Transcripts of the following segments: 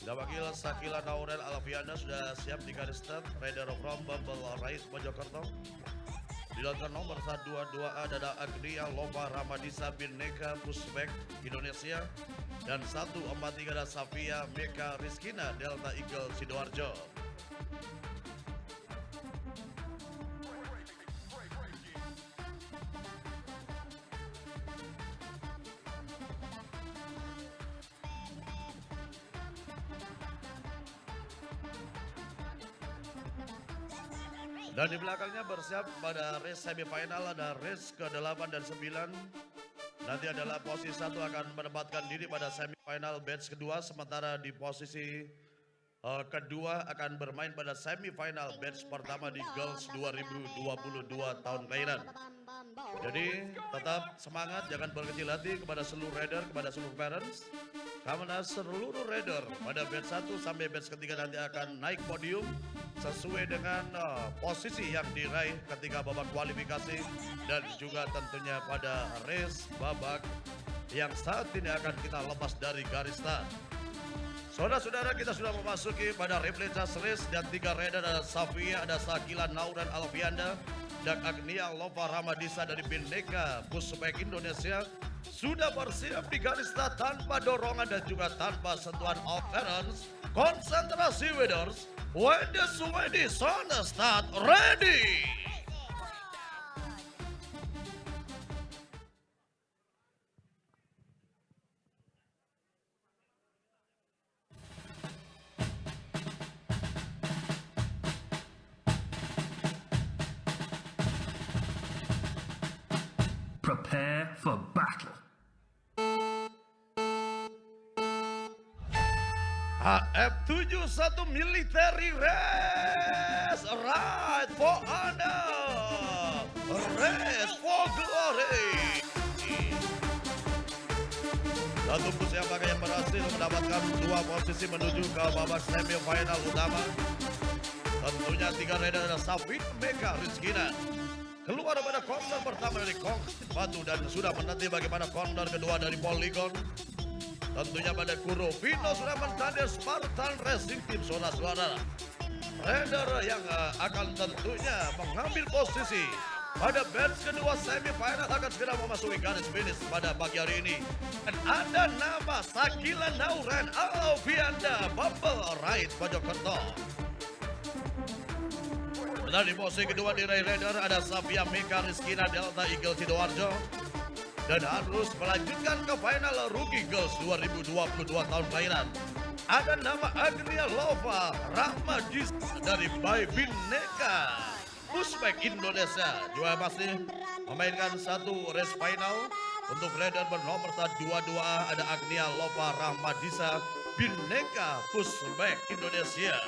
Wakil Sakila Naurel Alfiana sudah siap di garis start. Rider from Bumble Right Mojokerto. Di lontar nomor 122A ada Agnia Lova Ramadisa Bineka Pusbek Indonesia. Dan 143 ada Safia Meka Rizkina Delta Eagle Sidoarjo. Dan di belakangnya bersiap pada race semifinal ada race ke-8 dan 9. Nanti adalah posisi 1 akan menempatkan diri pada semifinal batch kedua. Sementara di posisi kedua akan bermain pada semifinal batch pertama di Girls 2022 tahun kelahiran. Jadi tetap semangat, jangan berkecil hati kepada seluruh rider, kepada seluruh parents. Karena seluruh rider pada batch 1 sampai batch ketiga nanti akan naik podium sesuai dengan posisi yang diraih ketika babak kualifikasi dan juga tentunya pada race babak yang saat ini akan kita lepas dari garis start. Saudara-saudara, kita sudah memasuki pada replay race dan 3 rider ada Safia, ada Sakila Nauran Alfianda dan Agnia Lova Ramadisa dari Bineka Pusbek Indonesia sudah bersiap di garis start tanpa dorongan dan juga tanpa sentuhan offense. Konsentrasi waders, when the Swedish on the start ready. Prepare for battle. HF71 military race, right for honor, race for glory. Satu bus yang berhasil mendapatkan 2 posisi menuju ke babak semifinal utama. Tentunya 3 rider ada Safia Meka Rizkina. Keluar pada corner pertama dari Konkrit Batu dan sudah menanti bagaimana corner kedua dari Polygon. Tentunya pada Kuro Vino sudah menanti Spartan Racing Team saudara-saudara. Rider yang akan tentunya mengambil posisi pada batch kedua semifinal akan segera memasuki garis finish pada pagi hari ini. Dan ada nama Sakila Nauran Alfianda Bumble Right Mojokerto. Dan di posisi kedua di rider ada Safia Meka Rizkina Delta Eagle Sidoarjo. Dan harus melanjutkan ke final Rookie Girls 2022 tahun kelahiran. Ada nama Agnia Lova Rahmadis dari Bineka Pusbek Indonesia. Juga masih memainkan satu race final. Untuk rider bernomor 22A ada Agnia Lova Rahmadisa Bineka Pusbek Indonesia.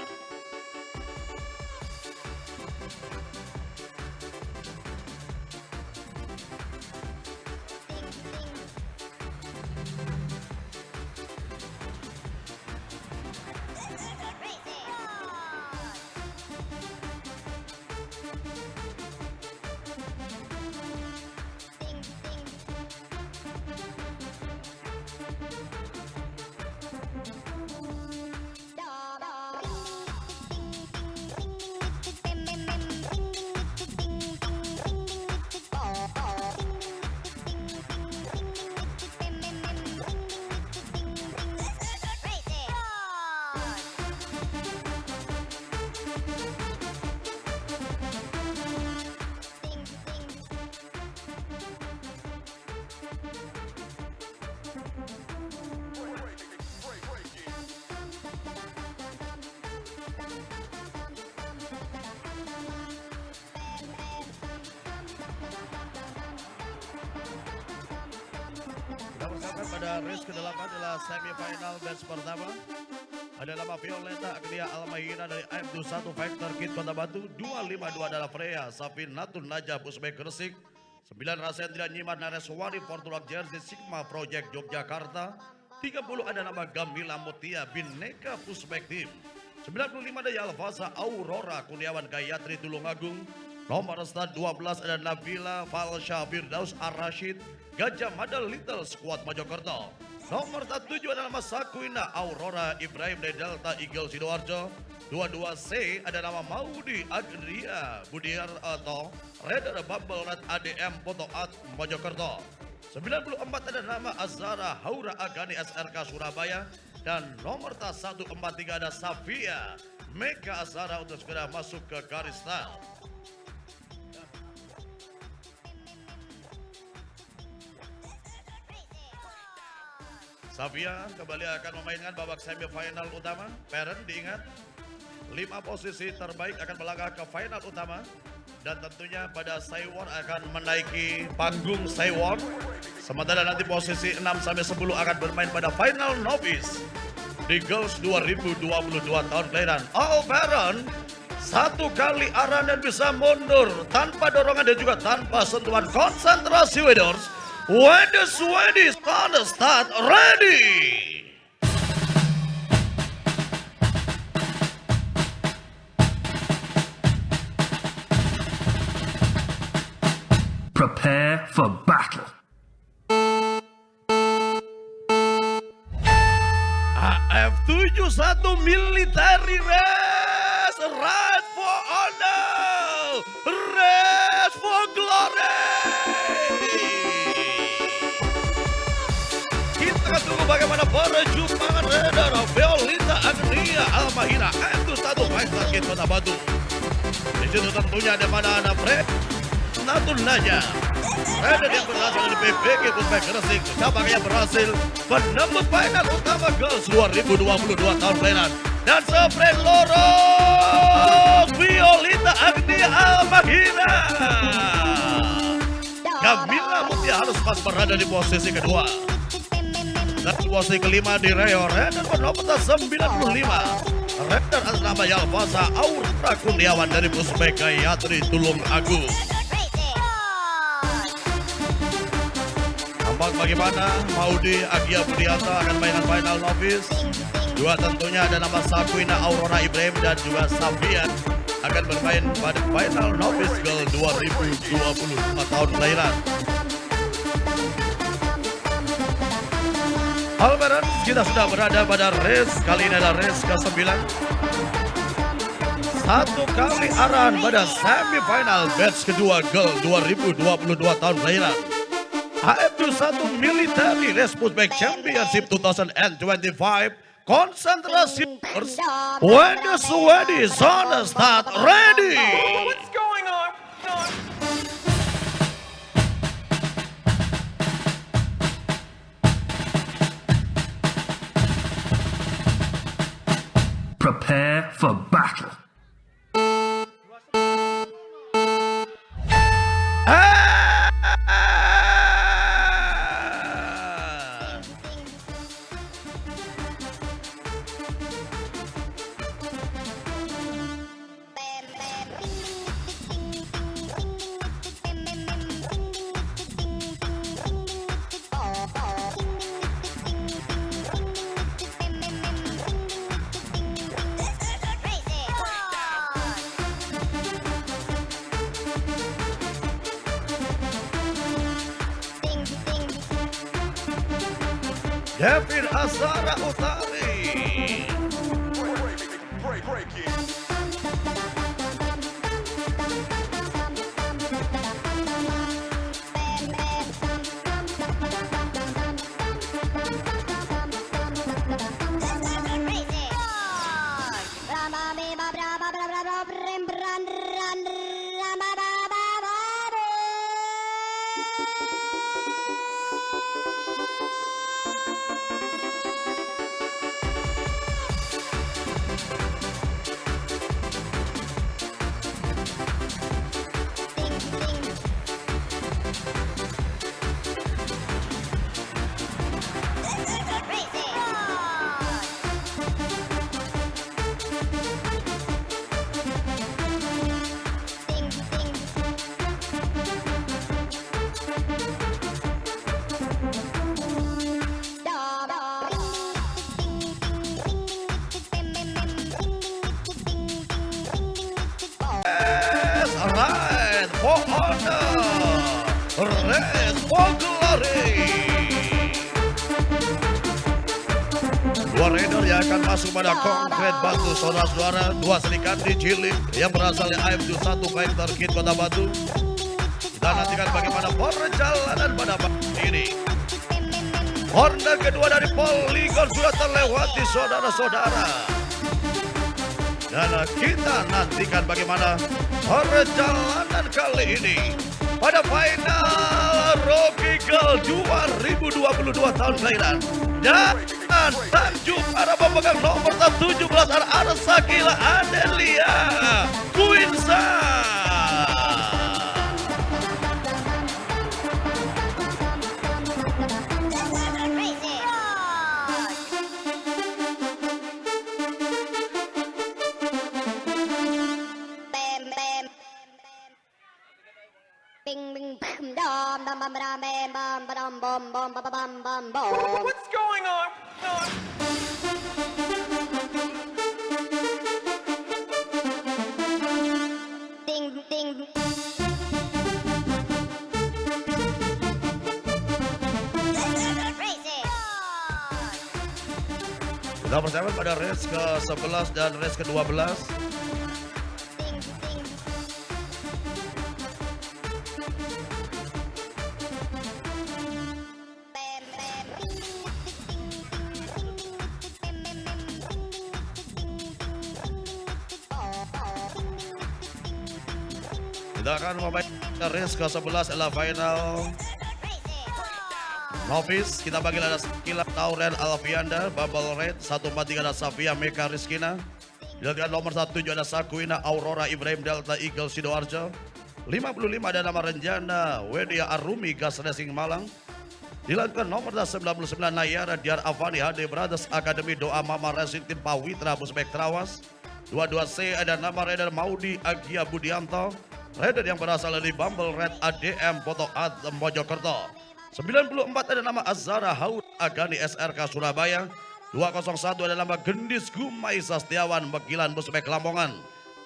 Pada race ke-8 adalah semifinal batch pertama. Ada nama Violeta Agnia Almahina dari AF21 Factor Kit Kota Batu. 252 adalah Freya Safinatun Najah Pusbek Gresik. 9 Rasendra Nyiman Nareswari Portulak Jersey Sigma Project Yogyakarta. 30 ada nama Gamila Mutia Bineka Pusbek Team. 95 ada Yalfasa Aurora Kurniawan Gayatri Tulungagung. Nomor start 12 ada Nabila Falsha Firdaus Ar-Rashid Gajah Mada Little Squad Mojokerto. Nomor 7 adalah nama Sakuina Aurora Ibrahim dari Delta Eagle Sidoarjo. 22C ada nama Maudi Adria Budiar atau Raider Bumble Net ADM Potoat Mojokerto. 94 ada nama Azara Haura Agani SRK Surabaya. Dan nomor 143 ada Safia Mega Azara untuk segera masuk ke garis start. Safia kembali akan memainkan babak semifinal utama. Parent diingat, 5 posisi terbaik akan melangkah ke final utama. Dan tentunya pada Saiwon akan menaiki panggung Saiwon. Sementara nanti posisi 6 sampai 10 akan bermain pada final novice di Girls 2022 tahun kelahiran. All parent, 1 kali arahan dan bisa mundur tanpa dorongan dan juga tanpa sentuhan. Konsentrasi Wedors. When the Swedish on the start, ready! Prepare for battle. AF71 military race, right for honor, race for glory. Kita akan tunggu bagaimana perjumpaan Raider Violita Agnia Almahina AF71 Fighter Kota Batu. Di situ tentunya ada mana anak Fred Natun Naja. Raider yang berhasil dari PPG Pusbek Gresik. Siapa yang berhasil menembus final utama Girls 2022 tahun kelahiran. Dan Sofred Loros Violita Agnia Almahina. Kamila Mutia harus pas berada di posisi kedua. Dan posisi kelima di Rio Raider bernomor 95. Raider atas nama Yalfasa Aura Kurniawan dari Pusbek Gayatri Tulung Agung. Nampak bagaimana Maudi Agia Budianta akan mainkan final novice. Dua tentunya ada nama Sakuina Aurora Ibrahim dan juga Safian akan bermain pada final novice Girl 2022 tahun kelahiran. Almeran, kita sudah berada pada race, kali ini adalah race ke-9. 1 kali arahan pada semifinal batch kedua Girl 2022 tahun kelahiran. AF21 Military Race Pusbek Championship 2025. Konsentrasi when the Swedish on the start, ready. What's going on? Prepare for battle. Kevin Azara Utari. Break it. Alright, for honor, race for glory. Raider yang akan masuk pada konkret Batu, saudara-saudara. Dua serikat di Jilid yang berasal dari AFC 1 Fighter Kit Kota Batu. Kita nantikan bagaimana perjalanan pada pagi ini. Corner kedua dari Polygon sudah terlewati, saudara-saudara. Dan kita nantikan bagaimana perjalanan kali ini pada final Rocky Girl 2022 tahun kelahiran. Dan Tanjung para pemegang nomor 17 Arsakila Adelia Quinsa. What's going on? Ding ding. Crazy. Kita persiapan pada race ke-11 dan race ke-12. Ding ding. Bam bam. Kita akan memainkan race ke-11 adalah final novice. Kita bagi ada Skila Tauren Alfianda, Bubble Red, 143 ada Safia Meka Rizkina. Dilanjutkan nomor 17 ada Sakuina Aurora Ibrahim Delta Eagle Sidoarjo. 55 ada nama Renjana Wedia Arumi Gas Racing Malang. Dilanjutkan nomor 99 Nayara Diar Avani HD Brothers Academy Doa Mama Racing Tim Pawitra Busbek Trawas. 22C ada nama Raider Maudi Agia Budianto. Raider yang berasal dari Bumble Red ADM Foto Ad Mojokerto. 94 ada nama Azara Haud Agani SRK Surabaya. 201 ada nama Gendis Gumai Sastiawan Megilan Busbek Lamongan.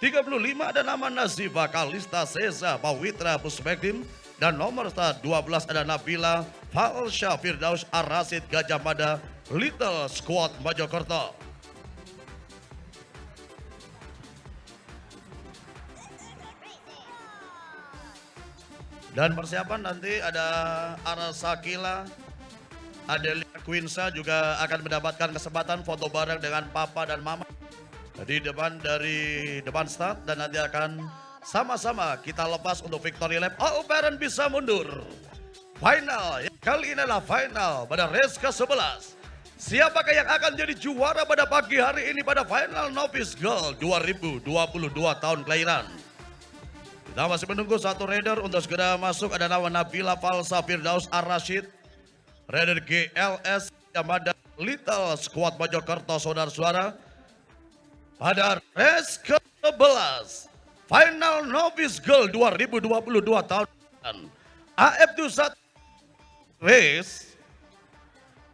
35 ada nama Nazifa Kalista Seza Pawitra Busbek Tim. Dan nomor 12 ada Nabila Falsha Firdaus Arasid Gajah Mada Little Squad Mojokerto. Dan persiapan nanti ada Arsakila Adelia Quinsa juga akan mendapatkan kesempatan foto bareng dengan papa dan mama di depan start, dan nanti akan sama-sama kita lepas untuk victory lap. All parent bisa mundur. Final, kali ini adalah final pada race ke-11. Siapakah yang akan jadi juara pada pagi hari ini pada final Novice Girl 2022 tahun kelahiran? Kita masih menunggu satu Raider untuk segera masuk. Ada nama Nabila Falsa Firdaus Ar-Rashid, Raider GLS Yamada Little Squad Mojokerto, saudara-saudara. Pada race ke-11 Final Novice Girl 2022 tahun AF21 Race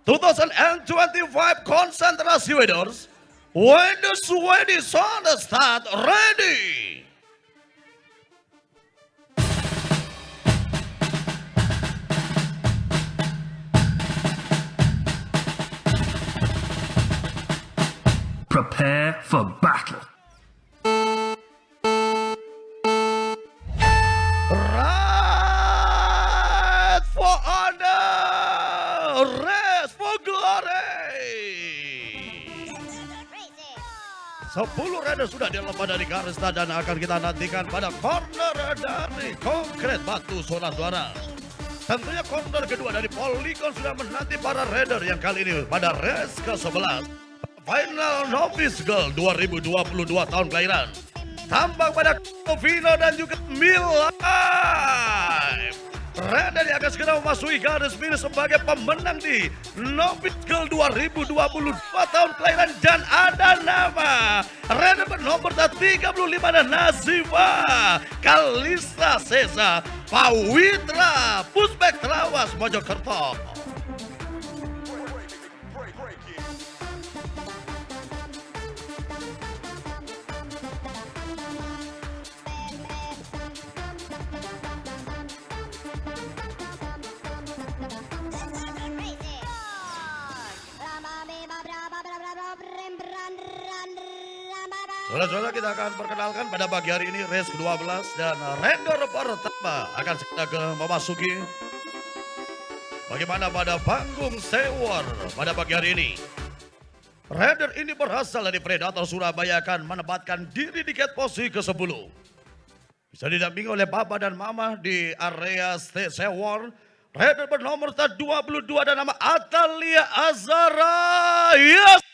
2025 Konsentrasi Waders. When the Swedish on the start ready. Prepare for battle. Red for honor, red for glory. 10 Raider sudah dilepas dari garis start dan akan kita nantikan pada corner dari konkret Batu, saudara-saudara. Tentunya corner kedua dari Polygon sudah menanti para Raider yang kali ini pada race ke-11. Final Novice Girl 2022 tahun kelahiran. Tambah pada Vino dan juga Milan. Raider yang akan segera memasuki garis finish sebagai pemenang di Novice Girl 2022 tahun kelahiran. Dan ada nama Raider nomor 35 dan Nazifa Kalista Seza Pawitra Busbek Trawas Mojokerto. Saudara-saudara, kita akan perkenalkan pada pagi hari ini race ke-12 dan rider pertama akan segera memasuki bagaimana pada panggung sewor pada pagi hari ini. Rider ini berasal dari Predator Surabaya akan menempatkan diri di gate posisi ke-10. Bisa didampingi oleh Papa dan Mama di area stage sewor. Rider bernomor 22 dan nama Atalia Azara Yasmin.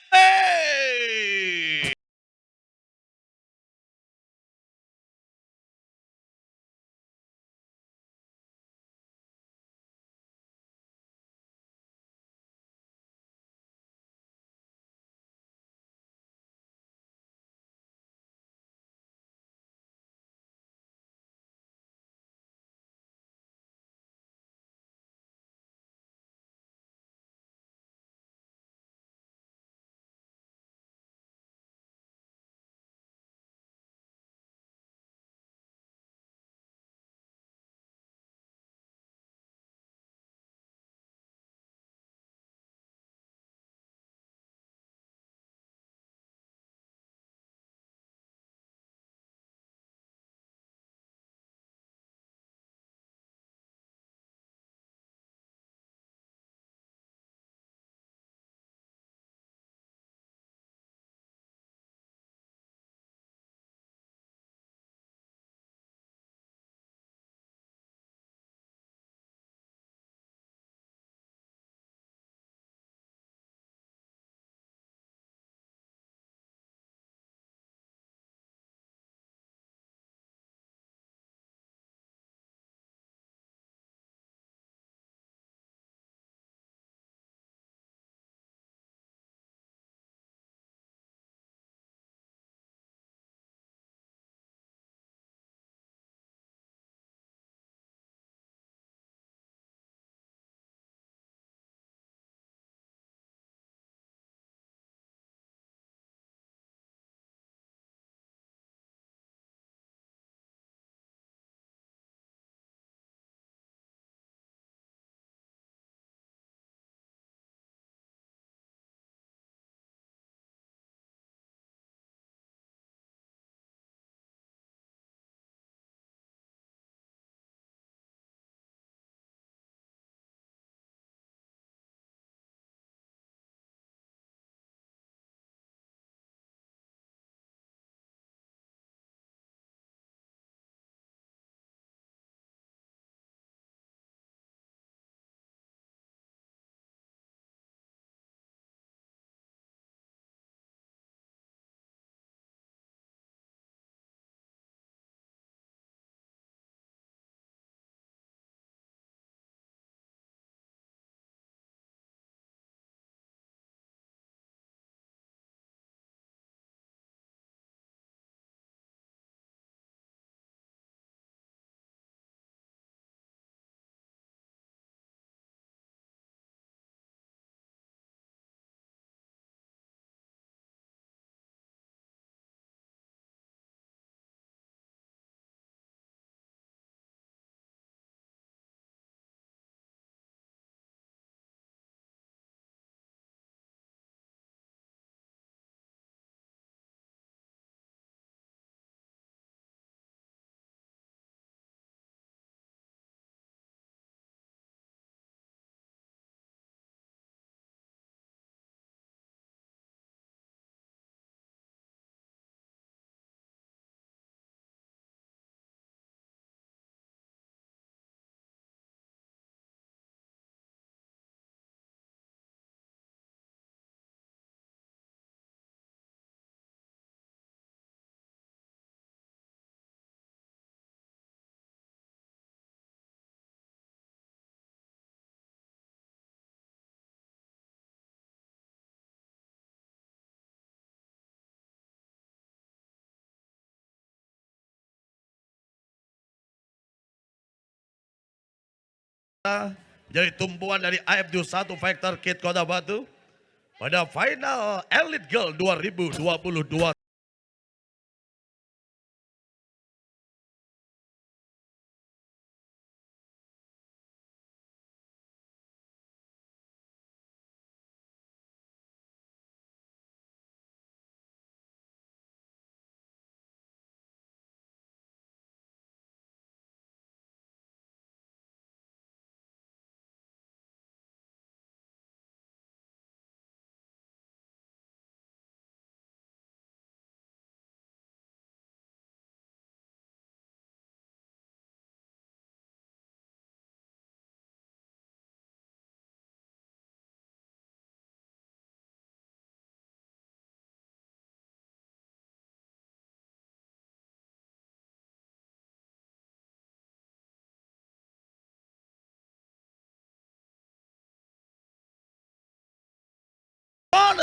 Jadi tumpuan dari AF21 Factor Kit Kota Batu pada final Elite Girl 2022.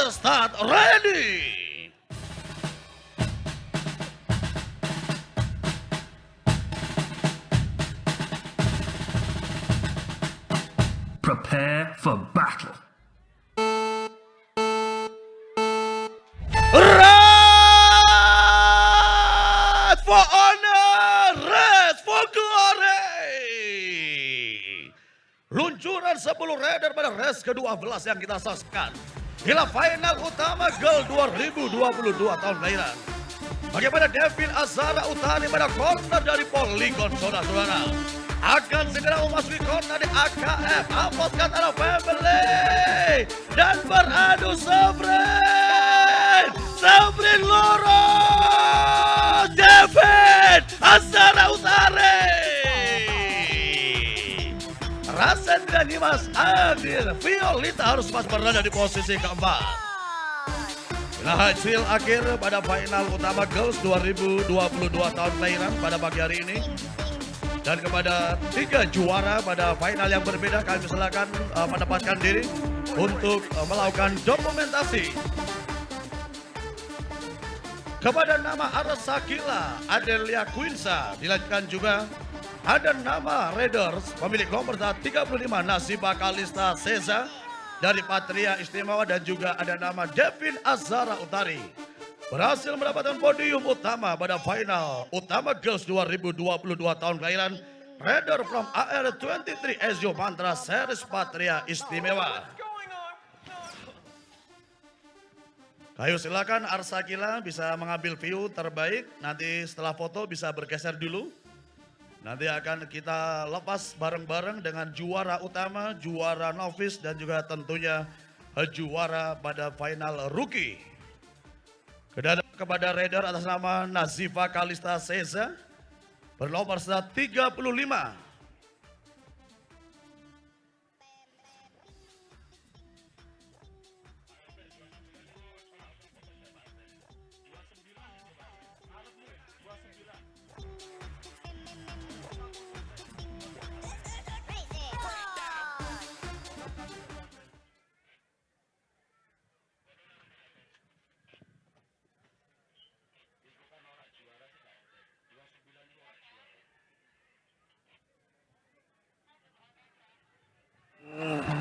start ready. Prepare for battle. Red for honor, red for glory. Luncuran 10 rider pada race ke-12 yang kita saksikan. Inilah final utama Girl 2022 tahun kelahiran. Bagaimana Devin Azara Utari pada corner dari Polygon, saudara-saudara. Akan segera memasuki corner di AKF, Apos Katana Family. Dan beradu Sabrin Loro, Devin Azara Utari. Rasendra Dimas Adil, Violita harus pas berada di posisi keempat. Inilah hasil akhir pada final utama Girls 2022 tahun kelahiran pada pagi hari ini. Dan kepada 3 juara pada final yang berbeda, kami silakan menempatkan diri untuk melakukan dokumentasi. Kepada nama Arsakila Adelia Quinsa, dilanjutkan juga ada nama Raiders pemilik nomor 35 Nasiba Kalista Seza dari Patria Istimewa, dan juga ada nama Devin Azara Utari. Berhasil mendapatkan podium utama pada final utama Girls 2022 tahun kelahiran Raider from AR23 Ezio Mantra Series Patria Istimewa. Ayo silakan Arsakila bisa mengambil view terbaik. Nanti setelah foto bisa bergeser dulu. Nanti akan kita lepas bareng-bareng dengan juara utama, juara novice, dan juga tentunya juara pada final rookie. Kepada Raider atas nama Nazifa Kalista Seza bernomor 35.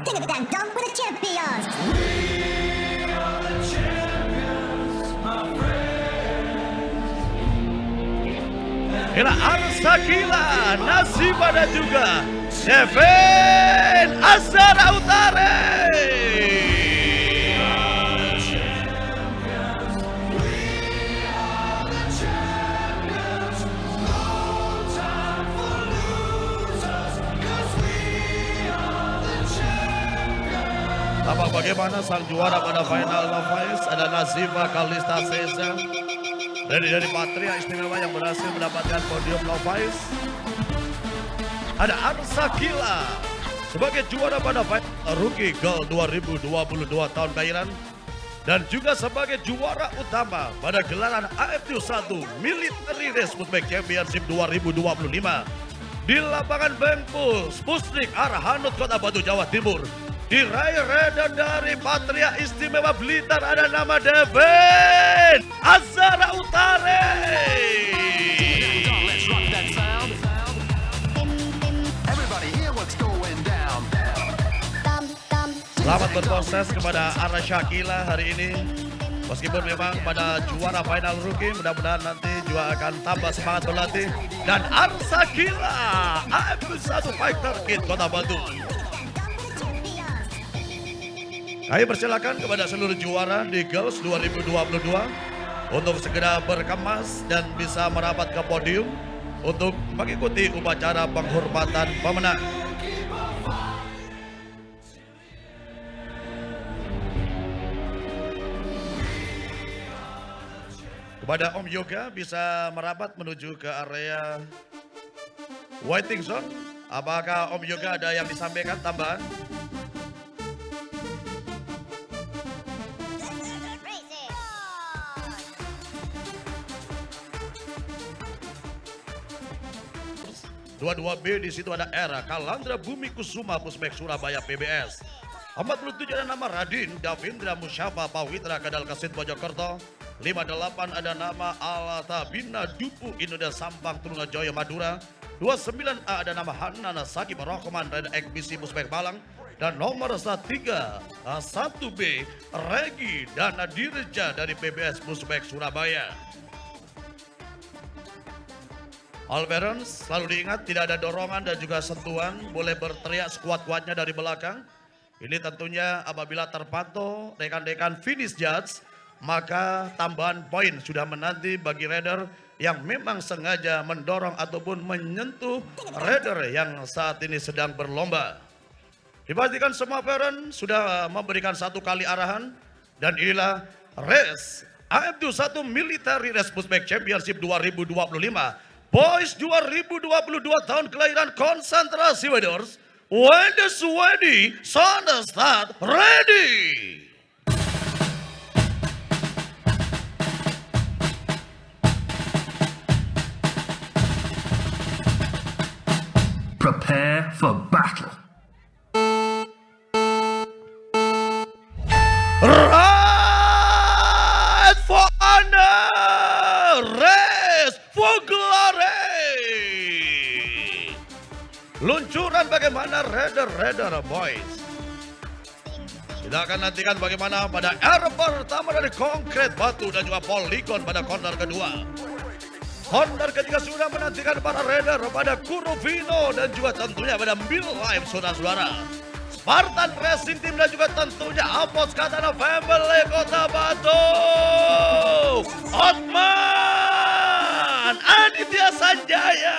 King of the damn dunk with the champions. Inilah Arsakila, Nasiba, dan juga Devin Azara Utari. Tampak bagaimana sang juara pada final novice ada Nazifa Kalista Seza dari Patria Istimewa yang berhasil mendapatkan podium novice. Ada Arsakila sebagai juara pada final rookie Girl 2022 tahun kelahiran, dan juga sebagai juara utama pada gelaran AFT1 Military Race Football Championship 2025 di lapangan Bengkul Sputnik Arhanut Kota Batu, Jawa Timur. Diraih Raider dari Patria Istimewa Blitar ada nama Devin Azara Utari. Selamat berproses kepada Arsakila hari ini. Meskipun memang pada juara final rookie, mudah-mudahan nanti juga akan tambah semangat berlatih. Dan Arsakila AFT1 Fighter Kid Kota Batu. Kami persilakan kepada seluruh juara di Girls 2022 untuk segera berkemas dan bisa merapat ke podium untuk mengikuti upacara penghormatan pemenang. Kepada Om Yoga bisa merapat menuju ke area waiting zone. Apakah Om Yoga ada yang disampaikan tambahan? Dua B di situ ada Era Kalandra Bumi Kusuma Pusbek Surabaya PBS. 47 ada nama Radin Davindra Musyafa Pawitra Kadal Kesit Mojokerto. 58 ada nama Alata Bina Dupu Indonesia Sampang Trunojoyo Madura. 29A ada nama Hanana Saki Rohman Red Ekbisi Musbek Malang. Dan nomor 1B Regi Dana Dirja dari PBS Musbek Surabaya. All parents selalu diingat tidak ada dorongan dan juga sentuhan, boleh berteriak sekuat-kuatnya dari belakang. Ini tentunya apabila terpantau rekan-rekan finish judge, maka tambahan poin sudah menanti bagi rider yang memang sengaja mendorong ataupun menyentuh rider yang saat ini sedang berlomba. Dipastikan semua parent sudah memberikan satu kali arahan dan inilah race AF21 Military Race Musbek Championship 2025 Boys 2022 tahun kelahiran konsentrasi waders. When the sweaty sun start ready. Prepare for battle. Ride for honor, race for glory. Luncuran bagaimana rider boys. Kita akan nantikan bagaimana pada air pertama dari konkret batu dan juga poligon pada corner kedua. Corner ketiga sudah menantikan para rider pada Kuruvino dan juga tentunya pada Mil Live saudara-saudara. Spartan Racing Team dan juga tentunya Apos Katana Family Kota Batu. Otman Aditya Sanjaya.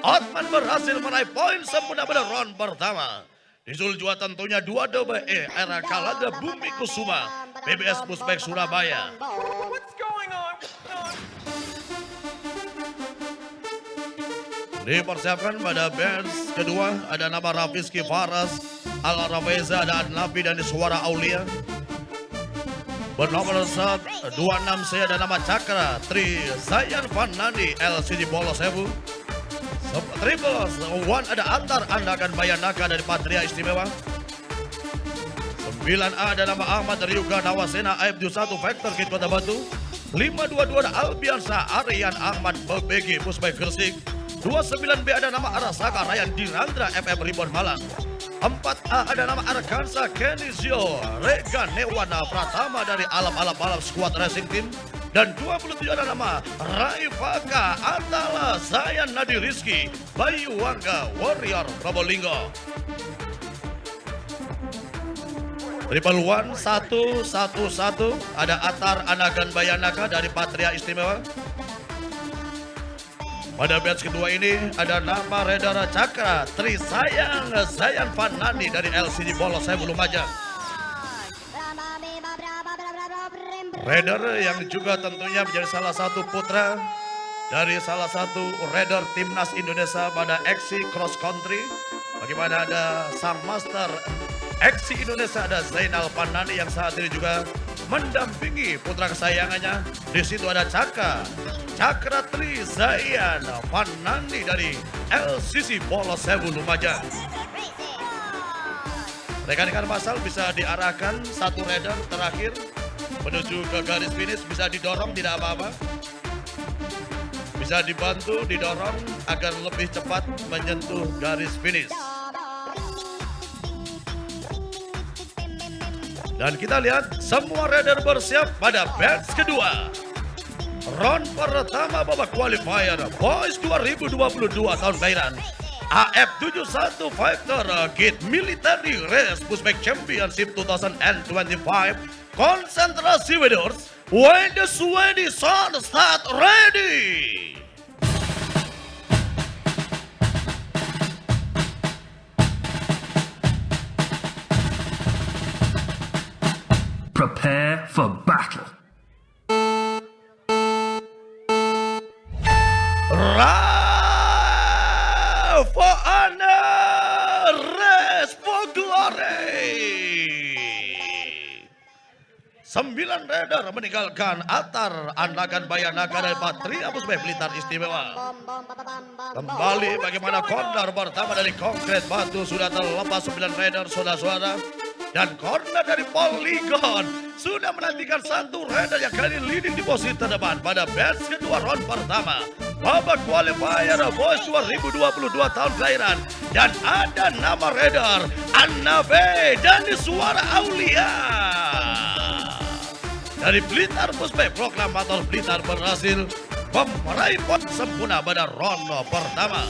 Otman berhasil meraih poin sempurna pada round pertama. Disusul juga tentunya 2DBE era Kalaga Bumi Kusuma PBS Musbek Surabaya. What's going on? Dipersiapkan pada batch kedua ada nama Rafiski Faras, Ala Rafeza, ada Nabi dan Suara Aulia. Bernomor 26 saya ada nama Cakra Tri Zayan Fanandi LCD Bolos Sewu. Triple One ada Antar Andakan Bayanaka dari Patria Istimewa. 9A ada nama Ahmad Ryuga Nawasena AF21 Vector Kit Kota Batu. 522 ada Albiansa Aryan Ahmad BG Musbek Gresik. 29B ada nama Arasaka Ryan Dirandra FM Ribon Malang. 4A ada nama Arkansa Kenizio Rega Newana Pratama dari Alam Squad Racing Team. Dan 27 ada nama Raifaka Atala Zayan Nadi Rizky Bayu Wangga Warrior Probolinggo. Triple One 111 ada Atar Anagan Bayanaka dari Patria Istimewa. Pada batch kedua ini ada nama Redara Cakra Tri Zayan Fanandi dari LCD Bolos Sewu Lumajang. Raider yang juga tentunya menjadi salah satu putra dari salah satu raider timnas Indonesia pada Exi Cross Country. Bagaimana ada sang master Exi Indonesia ada Zainal Fanandi yang saat ini juga mendampingi putra kesayangannya. Di situ ada Cakra Tri Zayan Fanandi dari LCC Bolos Sewu Lumajang. Rekan-rekan masal bisa diarahkan satu raider terakhir menuju ke garis finish, bisa didorong tidak apa-apa. Bisa dibantu didorong agar lebih cepat menyentuh garis finish. Dan kita lihat semua rider bersiap pada batch kedua. Round pertama babak qualifier Boys 2022 tahun kelahiran AF71 Fighter Kit Military Race Musbek Championship 2025. Konsentrasi waders, when the sweaty sun start ready. Prepare for battle. Ride for honor, race for glory. 9 Raider meninggalkan Atar Anakan Bayanaga dari Patria Pusbeh Blitar Istimewa. Kembali bagaimana corner pertama dari Konkret Batu sudah terlepas 9 Raider saudara-saudara. Dan corner dari Polygon sudah menantikan 1 Raider yang kali leading di posisi terdepan pada batch kedua round pertama. Babak qualifier Boys 2022 tahun kelahiran. Dan ada nama Raider Anabe dan Suara Aulia. Dari Blitar Pusbeh Proklamator Blitar berhasil meraih poin sempurna pada round pertama.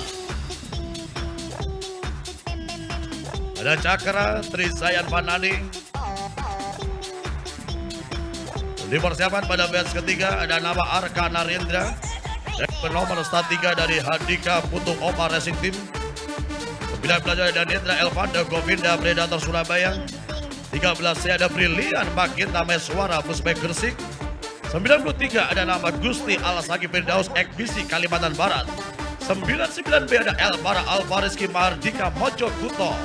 Ada Cakra Trisayan Panani. Di persiapan pada batch ketiga ada nama Arka Narendra. Dan nomor start 3 dari Hadika Putu Opa Racing Team. 9 pelajar ada Nendra Elvanda Govinda Predator Surabaya. 13 ada Brilian Magita Meswara Pusbeh Gresik. 93 ada nama Gusti Alasagi Firdaus Ekbisi Kalimantan Barat. 99B ada Elvara Alvarizki Mardika Mojokuto.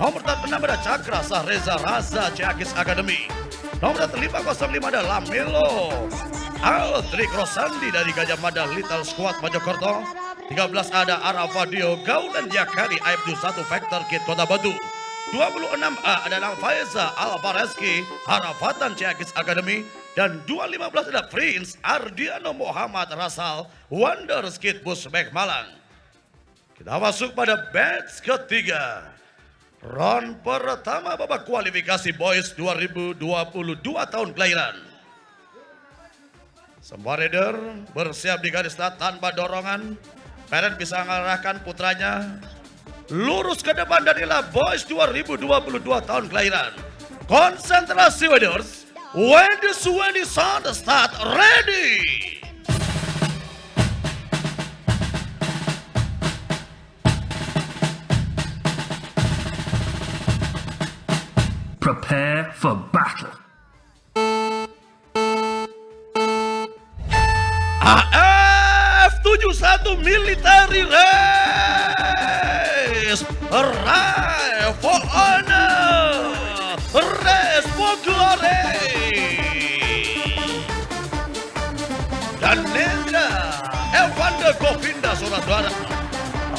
Nomor 6 ada Cakra Sahreza Raza Ciakis Academy. Nomor 505 ada Lamelo Aldrik Rosandi dari Gajah Mada Little Squad Mojokerto. 13 ada Arafadio Gaulan Yakari Aibdu 1 Factor Kit Kota Batu. 26A ada nama Faiza Alvarezki Harafatan Ciakis Academy. Dan 215 ada Prince Ardiano Muhammad Rasal Wonder Skid Pusbeh Malang. Kita masuk pada batch ketiga. Round pertama babak kualifikasi Boys 2022 tahun kelahiran. Semua Raider bersiap di garis start tanpa dorongan. Parent bisa mengarahkan putranya lurus ke depan dan inilah Boys 2022 tahun kelahiran. Konsentrasi Raiders. When the sound start ready. Prepare for battle. AF71 Military Race. Arrive for honor. Race for glory. Dan Nendra Evander Govinda saudara-saudara.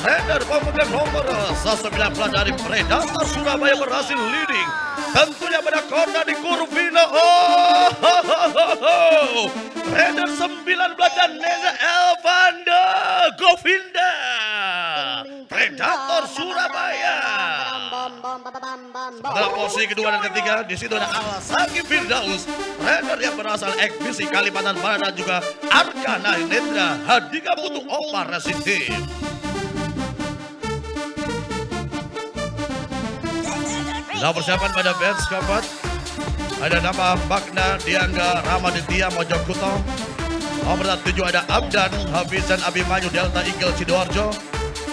Raider pemegang nomor 19 dari Predator Surabaya berhasil leading. Tentunya pada corner di Kurvina. Raider 19 dan Nendra Evander Govinda. Predator Surabaya. Pada posisi kedua dan ketiga, di situ ada Alasagi Firdaus, Raider yang berasal Ekbisi Kalimantan Barat dan juga Arkana Nendra Hadika Putu Opa Racing Team. Nah, persiapan pada batch keempat ada nama Magna Diangga Ramaditya Mojokuto. Nomor 7 ada Abdan Habizan Abimanyu Delta Eagle Sidoarjo.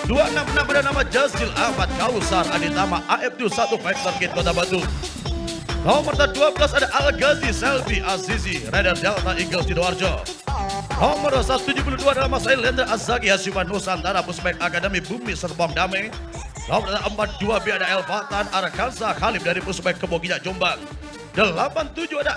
266 ada nama Jazil Ahmad Kausar Aditama AFD 1 Factor Kit Kota Batu. Nomor 12 ada Al-Ghazi Selvi Azizi Raider Delta Eagle Sidoarjo. Nomor 172 ada nama Sailendra Azaki Hasiman Nusantara Pusbeh Akademi Bumi Serpong Damai. Nomor 42B ada Elvatan Arkansa Khalif dari Pusbeh Keboginya Jombang. 87 ada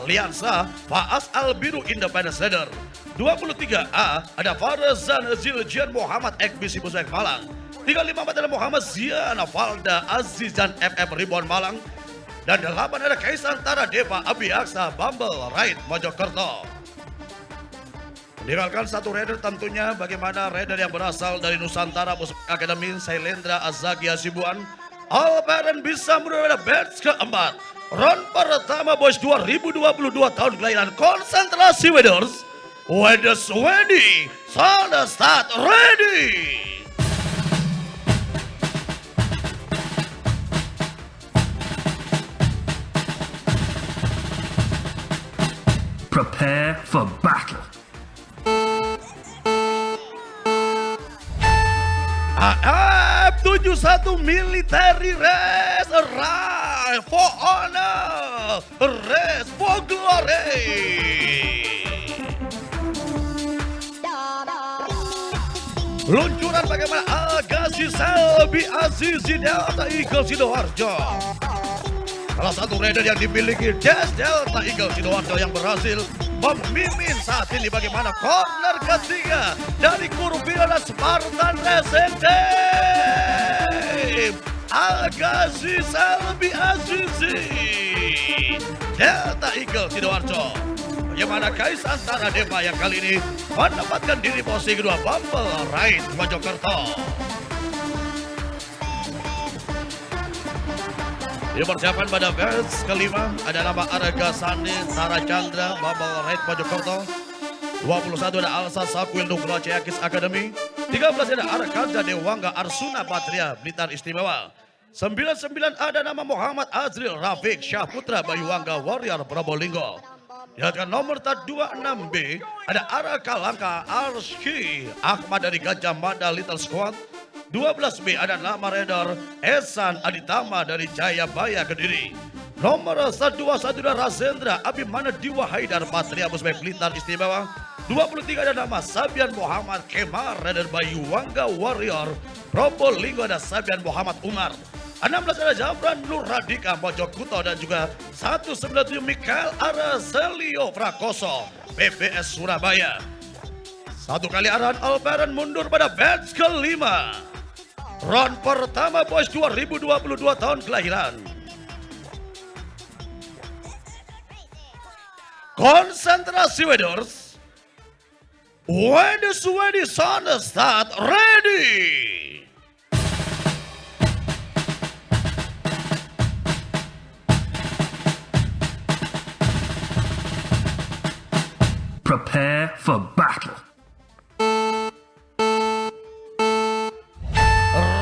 Aliansa Faas Albiru Independence Raider. 23A ada Farazan Ziljian Muhammad Ekbisi Pusbeh Malang. 354 ada Muhammad Zian Valda Azizan FF Ribuan Malang. Dan 8 ada Kaisantara Deva Abi Aksa Bumble Ride Mojokerto. Meninggalkan 1 Raider tentunya bagaimana Raider yang berasal dari Nusantara Pusbeh Akademi Sailendra Azaki Hasibuan. All parent bisa menuju batch keempat. Round pertama Boys 2022 tahun kelahiran. Konsentrasi Raiders. Raiders ready. Sound start ready. Prepare for battle. AF71 Military Race. Arrive for honor. Race for glory. Luncuran bagaimana Al-Ghazi Selvi Azizi Delta Eagle Sidoarjo. Salah satu rider yang dimiliki Jazz Delta Eagle Sidoarjo yang berhasil memimpin saat ini bagaimana corner ketiga dari Kurvina dan Spartan Racing Team. Al-Ghazi Selbi Azizi Delta Eagle Sidoarjo. Bagaimana Kais Antara Deva yang kali ini mendapatkan diri posisi kedua Bumble Ride Mojokerto. Di persiapan pada batch kelima ada nama Arga Sani Tara Chandra Bumble Ride Mojokerto. 21 ada Alsa Sakwil Nugroho Ceyakis Academy. 13 ada Arkaja Dewangga Arsuna Patria Blitar Istimewa. 99 ada nama Muhammad Azril Rafiq Syahputra Bayuwangga Warrior Probolinggo. Lihatkan nomor 26B ada Araka Langka Arski Ahmad dari Gajah Mada Little Squad. 12B ada nama Redor Esan Aditama dari Jayabaya Kediri. Nomor 121 ada Razendra Abimana Diwa Haidar Patria Busbek Blitar Istimewa. 23 ada nama Sabian Muhammad Kemar Redor Bayuwangga Warrior Probolinggo ada Sabian Muhammad Umar. 16 ada Jabran Nur Radika Mojokuto dan juga 197 Mikael Arazelio Frakoso PBS Surabaya. Satu kali arahan Albaran mundur pada batch kelima. Round pertama boys 2022 tahun kelahiran. Konsentrasi Wedors. When the sun start ready. Prepare for battle.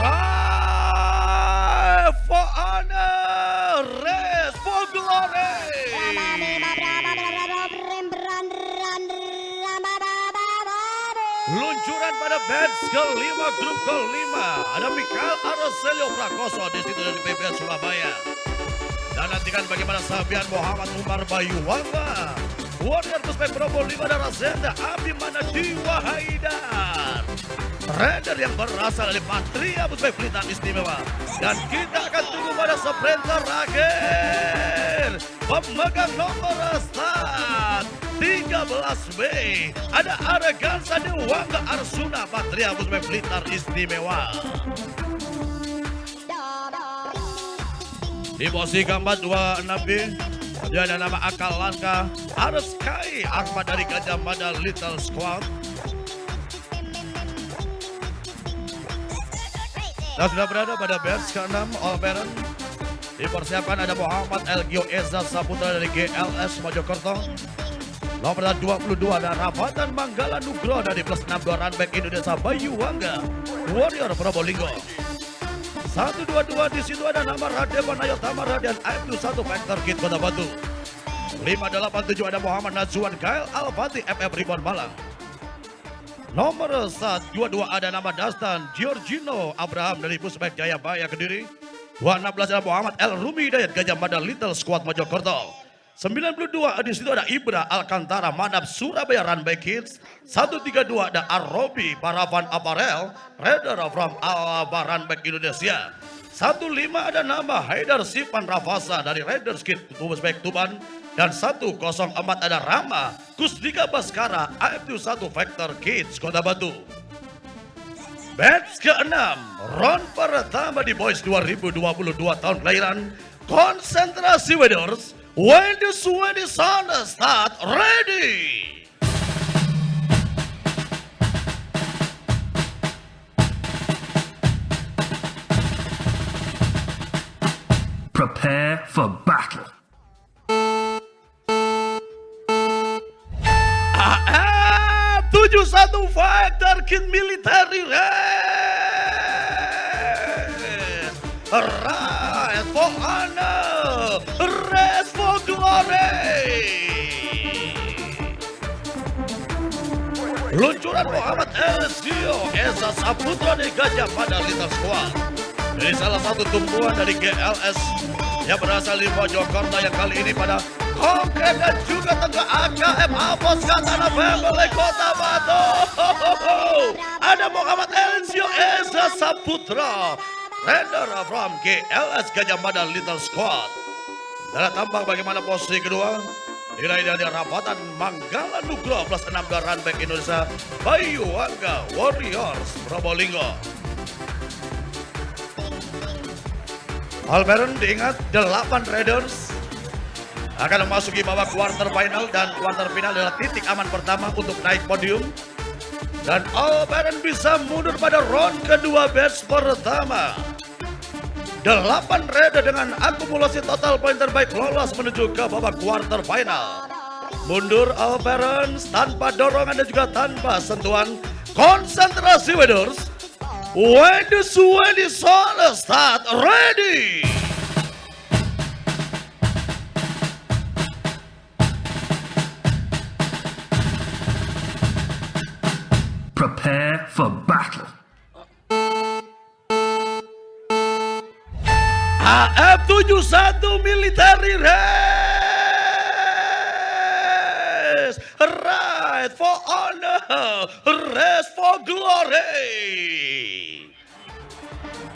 Ride for honor, race for glory. Luncuran pada batch kelima, grup kelima. Ada Mikael Arazelio Frakoso di situ dari PBS Surabaya. Dan nantikan bagaimana Sabian Muhammad Umar Bayuwangga. Warrior Prospek Probolinggo dan Razenda Abimana Diwa Haidar. Rider yang berasal dari Patria Prospek Blitar Istimewa. Dan kita akan tunggu pada sprinter akhir. Pemegang nomor start 13B. Ada Argansa Dewangga Arsuna Patria Prospek Blitar Istimewa. Di posisi keempat 26B. Dia ada nama Akal Langka, Arskai Ahmad dari Gajah Mada Little Squad. Dan sudah berada pada batch ke-6 All Parent. Dipersiapkan ada Muhammad Elgio Eza Saputra dari GLS Mojokerto. Nomor 22 ada Rafatan Manggala Nugroho dari plus 62 Runback Indonesia Bayuwangga Warrior Probolinggo. 122 di situ ada nama Radevan Ayotama Radian Aibtu 1 Vector Kit Kota Batu. 587 ada Muhammad Najwan Gael Al-Fatih FF Ribon Malang. Nomor 122 ada nama Dastan Giorgino Abraham dari Pusbek Jayabaya Kediri. 216 ada Muhammad El Rumi Dayat Gajah Mada Little Squad Mojokerto. 92 di situ ada Ibra Alcantara Manap Surabaya Runback Kids. 132 ada Arobi Paravan Apparel Raider from Alba Runback Indonesia. 15 ada nama Haidar Sipan Rafasa dari Raiders Kid Pusbek Tuban. Dan 104 ada Rama Kusdika Baskara AFT 1 Vector Kids Kota Batu. Batch ke-6 round pertama di Boys 2022 tahun kelahiran. Konsentrasi Wedors. When the sun start ready. Prepare for battle. AM 71 Vector Kid Military Race. Race for honor. Race for glory. Luncuran Muhammad Elesio Esa Saputra dari Gajah Mada Little Squad. Dari salah satu tumbuhan dari GLS yang berasal di Mojokerto yang kali ini pada Konkret dan juga Tengah AKM Apos Katana Family Kota Batu. Ada Muhammad Elesio Esa Saputra, Raider from GLS Gajah Mada Little Squad. Dan tampak bagaimana posisi kedua. Diraih dari Rapatan Manggala Nugroho plus 6 Runback Indonesia Bayu Angga Warriors Probolinggo. Alperen diingat 8 Raiders akan memasuki babak quarter final dan quarter final adalah titik aman pertama untuk naik podium. Dan Alperen bisa mundur pada round kedua batch pertama. 8 Raider dengan akumulasi total poin terbaik lolos menuju ke babak quarter final. Mundur Alperen tanpa dorongan dan juga tanpa sentuhan. Konsentrasi Raiders. When the sun start ready. Prepare for battle. AF71 Military Race. Ride for honor, race for glory.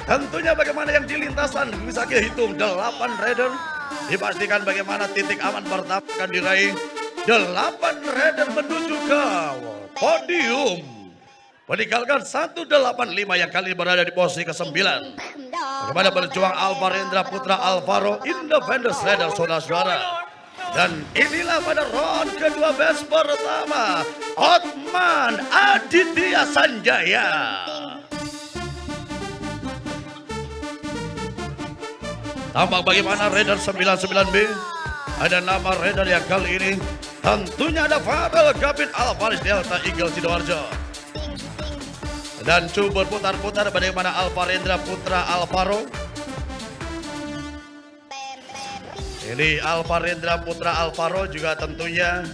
Tentunya bagaimana yang di lintasan bisa kita hitung 8 Raider. Dipastikan bagaimana titik aman pertama akan diraih. 8 Raider menuju ke podium. Meninggalkan 185 yang kali ini berada di posisi ke-9. Bagaimana berjuang Alvarendra Putra Alvaro Independence Raider saudara-saudara. Dan inilah pada round kedua batch pertama. Otman Aditya Sanjaya. Tampak bagaimana Raider 99B. Ada nama Raider yang kali ini tentunya ada Farel Gavin Alvarez Delta Eagle Sidoarjo. Dan coba berputar-putar bagaimana Alvarendra Putra Alvaro. Ini Alvarendra Putra Alvaro juga tentunya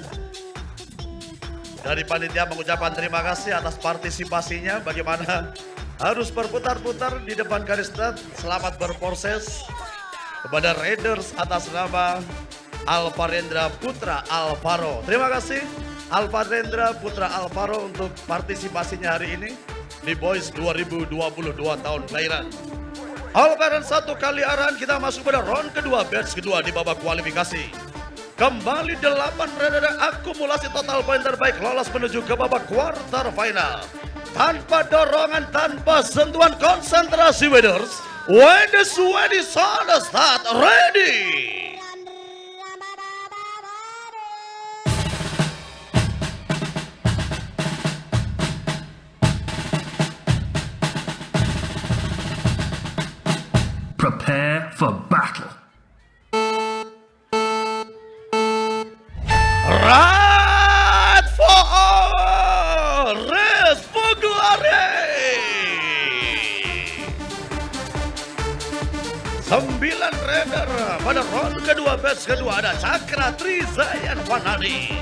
dari panitia mengucapkan terima kasih atas partisipasinya. Bagaimana harus berputar-putar di depan garis start. Selamat berproses kepada Raiders atas nama Alvarendra Putra Alvaro. Terima kasih Alvarendra Putra Alvaro untuk partisipasinya hari ini di Boys 2022 tahun kelahiran. Alperen 1 kali arahan, kita masuk pada round kedua batch kedua di babak kualifikasi. Kembali 8 Raider akumulasi total poin terbaik lolos menuju ke babak quarter final. Tanpa dorongan, tanpa sentuhan, konsentrasi Raiders. When the sun start ready. Prepare for battle. Ride for our race for glory. 9 Raider pada round kedua batch kedua ada Cakra Trizayan Wanadi.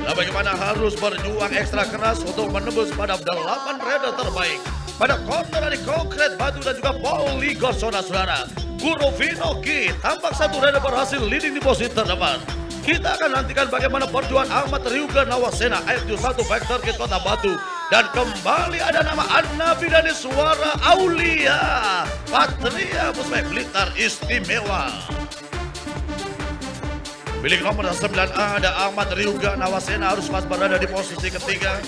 Nah, bagaimana harus berjuang ekstra keras untuk menembus pada 8 Raider terbaik. Pada corner dari Konkret Batu dan juga Polygon saudara-saudara. Guru Vinoki tampak 1 Raider berhasil leading di posisi terdepan. Kita akan nantikan bagaimana perjuangan Ahmad Ryuga Nawasena IQ 1 Vector Kit Kota Batu. Dan kembali ada nama Annabi dari Suara Aulia. Patria Puspa Blitar Istimewa. Milik nomor 9A ada Ahmad Ryuga Nawasena harus pas berada di posisi ketiga.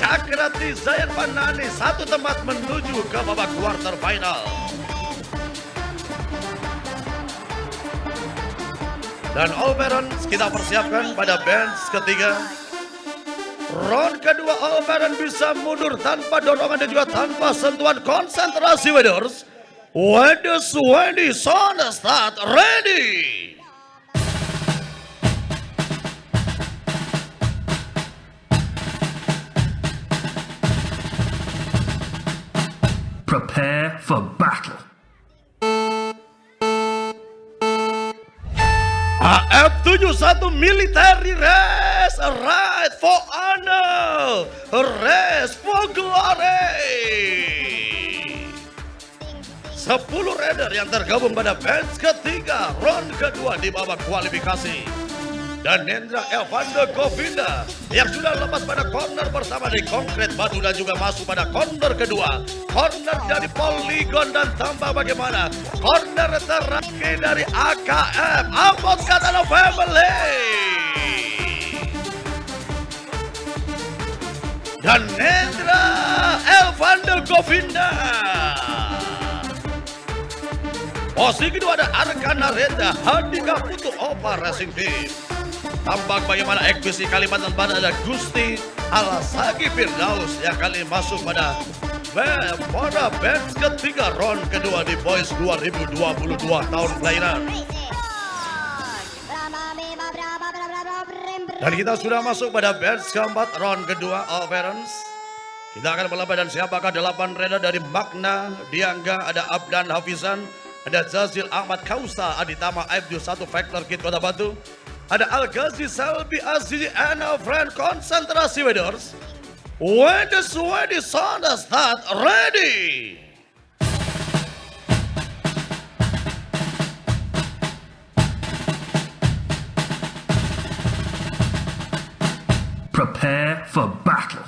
Cakra Trizayan Panani 1 tempat menuju ke babak quarter final. Dan Alperen kita persiapkan pada bench ketiga. Round kedua Alperen bisa mundur tanpa dorongan dan juga tanpa sentuhan, konsentrasi Raiders. When the sun start ready. Prepare for battle. AF71 Military Race, Ride for Honor, Race for Glory. 10 Raider yang tergabung pada batch ketiga, round kedua di babak kualifikasi. Dan Nendra Evander Govinda yang sudah lepas pada corner bersama dari Konkret Batu dan juga masuk pada corner kedua. Corner dari Polygon dan tambah bagaimana corner terakhir Oke dari AKM, Amos Katana Family. Dan Nendra Elvander Govinda. Posisi kedua ada Arkana Renda Handika Putu Opa Racing Team. Tampak bagaimana ekspedisi Kalimantan Barat ada Gusti Alasagi Firdaus yang kali masuk pada batch ketiga round kedua di Boys 2022 tahun kelahiran. Dan kita sudah masuk pada batch keempat round kedua All Parents. Kita akan melawan dan siapakah 8 rider dari Magna, Diangga, ada Abdan Hafizan, ada Zazil Ahmad Kausa, Aditama Abdul 1 Factor Kit Kota Batu, ada Al-Ghazi Salbi Azizi and a friend konsentrasi Wedors. When the sweaty sun start ready. Prepare for battle.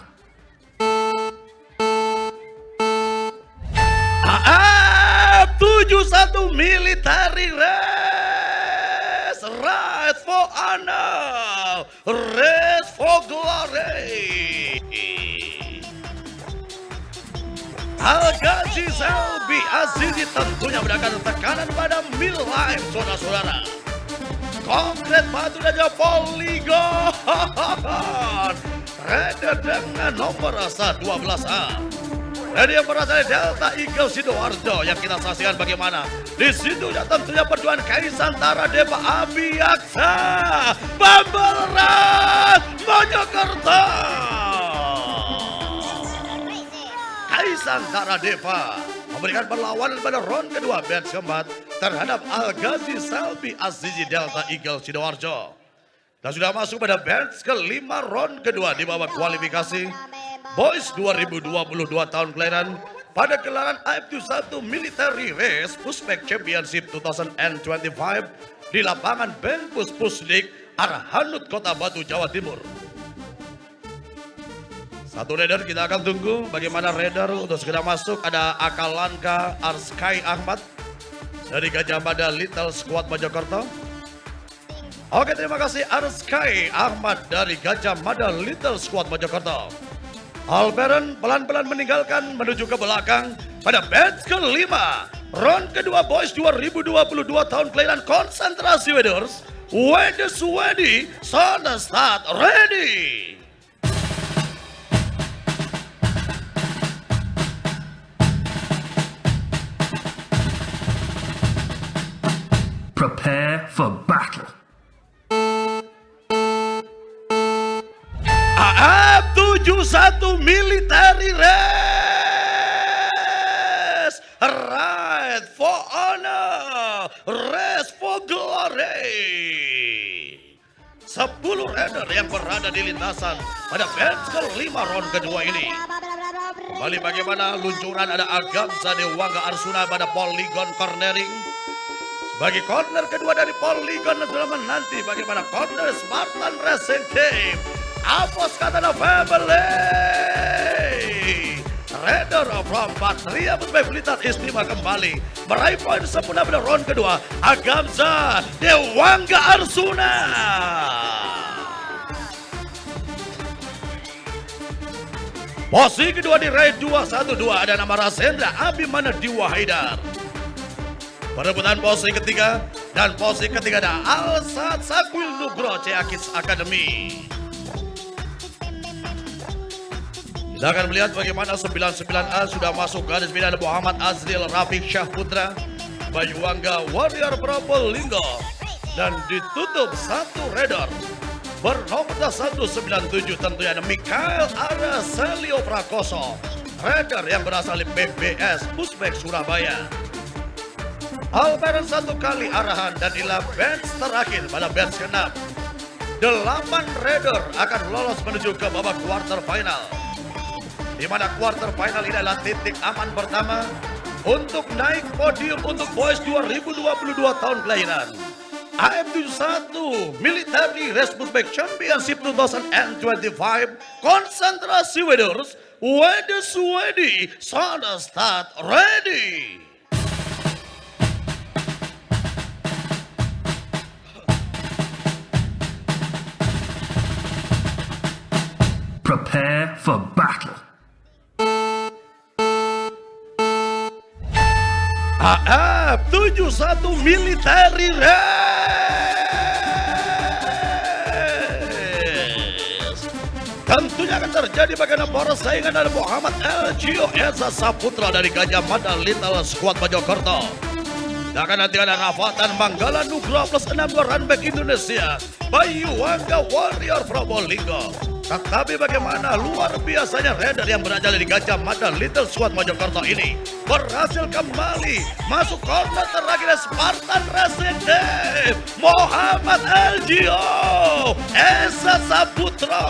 AM71 Military Race, Race for Honor, Race for Glory. Al-Ghazi Salbi Azizi tentunya berikan tekanan pada midline saudara-saudara. Konkret batu dan poligon. Raider dengan nomor rasa 12A. Dan yang berasal dari Delta Eagle Sidoarjo yang kita saksikan bagaimana. Di situ ya tentunya perjuangan Kaisantara Deva Abiyaksa. Bambalrat Mojokerto. Kaisantara Deva memberikan perlawanan pada round kedua batch keempat terhadap Al-Ghazi Salbi Azizi Delta Eagle Sidoarjo. Dan sudah masuk pada batch kelima round kedua di babak kualifikasi Boys 2022 tahun kelahiran pada gelaran AF21 Military Race Puspek Championship 2025 di lapangan Bengpus Pusdik arah Hanut Kota Batu Jawa Timur. Satu rider kita akan tunggu bagaimana rider untuk segera masuk. Ada Akalanka Arskai Ahmad dari Gajah Mada Little Squad Mojokerto. Oke, terima kasih Arskai Ahmad dari Gajah Mada Little Squad Mojokerto. Albaran pelan-pelan meninggalkan menuju ke belakang pada batch kelima. Round kedua Boys 2022 tahun kelahiran konsentrasi Wedors. When the sweaty sun start ready. Prepare for battle. AM71 Military Race, Ride for Honor, Race for Glory. 10 rider yang berada di lintasan pada batch kelima round kedua ini. Kembali bagaimana luncuran ada Agamsa Dewangga Arsuna pada Polygon Cornering. Sebagai corner kedua dari Polygon sudah menanti bagaimana corner Spartan Racing Team. Amos Katana Family. Raider from Patria Puspek Blitar Istimewa kembali meraih poin sempurna pada round kedua. Agamsa Dewangga Arsuna. Posisi kedua di raid 212 ada nama Rasendra Abimana Diwa Haidar. Perebutan posisi ketiga dan posisi ketiga ada Alsat Sakwil Nugro Ceakits Academy. Kita akan melihat bagaimana 99A sudah masuk garis final Muhammad Azril Rafiq Syah Putra, Bayuangga Warrior Probolinggo dan ditutup satu rider bernomor 197 tentunya ada Mikael Araselio Prakoso, rider yang berasal dari PBS Puspek Surabaya. Albaran satu kali arahan dan inilah batch terakhir pada batch ke-6. 8 rider akan lolos menuju ke babak quarter final. Di mana quarter final ini adalah titik aman pertama untuk naik podium untuk Boys 2022 tahun kelahiran. AF21 Military Race Puspek Championship 2025 konsentrasi Wedors. When the sweaty sun start ready. Prepare for battle. AF 71 Military Race. Tentunya akan terjadi bagaimana persaingan dari Muhammad LGO Esa Saputra dari Gajah Mada Little Squad Mojokerto. Dan akan nanti ada Rafatan Manggala Nugroho plus 6 runback Indonesia Bayu Wangga Warrior Probolinggo. Tetapi bagaimana luar biasanya Raider yang berada di Gajah Mada Little Squad Mojokerto ini berhasil kembali masuk corner terakhir Spartan Racing Team Muhammad LGO Esa Saputra.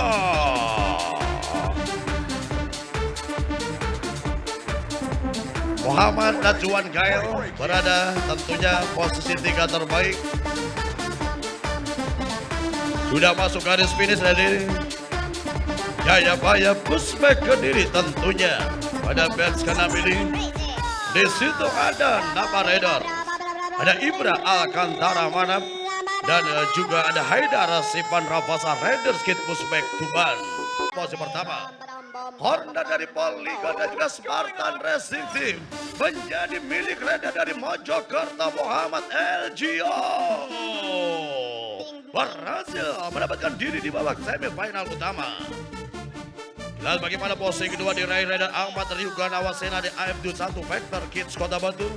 Muhammad Najwan Gael berada tentunya posisi 3 terbaik. Sudah masuk garis finish dari Jayabaya Pusbek Kediri tentunya pada batch ke-6 ini. Di situ ada nama Raider, ada Ibra Alcantara Manap, dan juga ada Haidar Sipan Rafasa Raiders Kid Pusbek Tuban. Posisi pertama Honda dari Polygon dan juga Spartan Racing Team menjadi milik Raider dari Mojokerto Muhammad LGO. Berhasil mendapatkan diri di babak semifinal utama. Lalu bagaimana posisi kedua diraih Raider Ahmad Ryuga Nawasena di AF21 Vector Kids Kota Batu.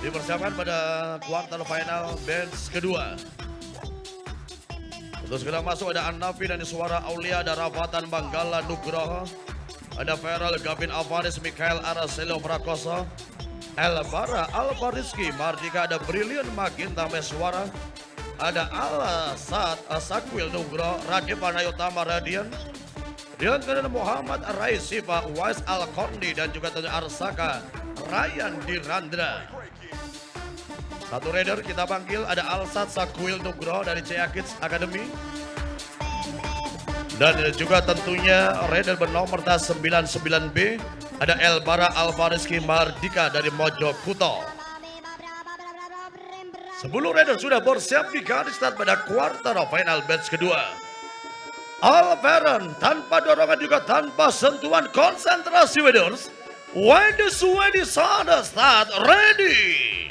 Dipersiapkan pada kuarter final batch kedua. Untuk segera masuk ada Anafi dan Suara Aulia, ada Rafatan Manggala Nugroho, ada Feral Gavin Alvaris, Mikael Aracelo Prakoso, Elvara Alvarizki Mardika, ada Brilliant Maginta Meswara, ada Alasat Sakwil Nugroho, Radip Anayutama Radian, dengan kemudian Muhammad Raisifa, Wais Al-Korni, dan juga tentunya Arsaka Ryan Dirandra. Satu Raider kita panggil, ada Alsat Sakwil Nugroho dari CA Kids Academy. Dan juga tentunya Raider bernomor 99B, ada Elbara Alvarizki Mardika dari Mojokuto. 10 Raider sudah bersiap di garis start pada kuarter final batch kedua. Alvaran tanpa dorongan juga tanpa sentuhan, konsentrasi Raiders. When the Swedish start ready.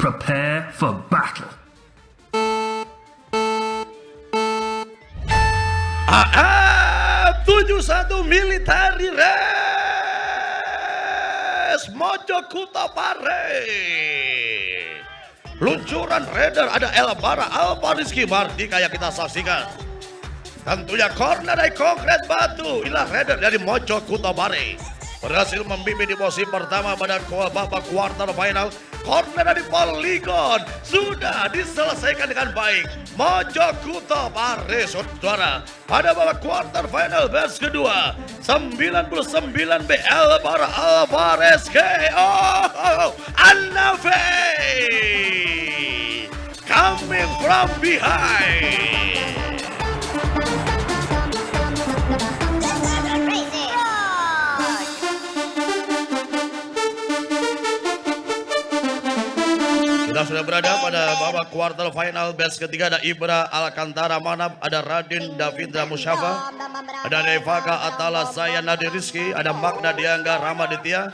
Prepare for battle. AF71 Military Race Mojokerto Pare. Luncuran Raider ada Elbara Alvarizki Mardika yang kita saksikan. Tentunya corner dari Konkret Batu. Inilah Raider dari Mojokerto Pare. Berhasil memimpin di posisi pertama pada babak kuarter final. Corner dari Polygon sudah diselesaikan dengan baik. Mojokerto Pare saudara pada babak kuarter final batch kedua. 99B Elbara Alvarez KO Anafe coming from behind. Kita sudah berada pada babak kuarter final batch ketiga. Ada Ibra Alcantara Manap, ada Radin Davindra Musyafa, ada Nevaka Atala Saya Nadir Rizky, ada Magna Diangga Ramaditya,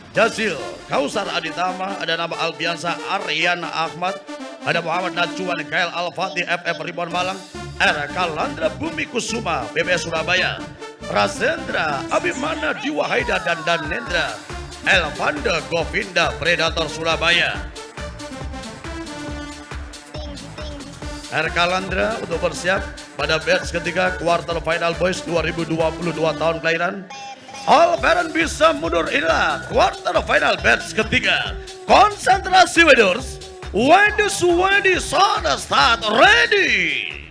Jazil Kausar Aditama, ada nama Albiansa Aryana Ahmad, ada Muhammad Najwan Kail Al-Fatih FF Ribuan Malang, R. Kalandra Bumi Kusuma BBS Surabaya, Razendra Abimana Diwahaida dan Danendra Elvanda Govinda Predator Surabaya. R. Kalandra untuk bersiap pada batch ketiga kuarter final boys 2022 tahun kelahiran. Alvaran bisa mundur, inilah kuarter final batch ketiga. Konsentrasi Raiders. When the Swedish start ready.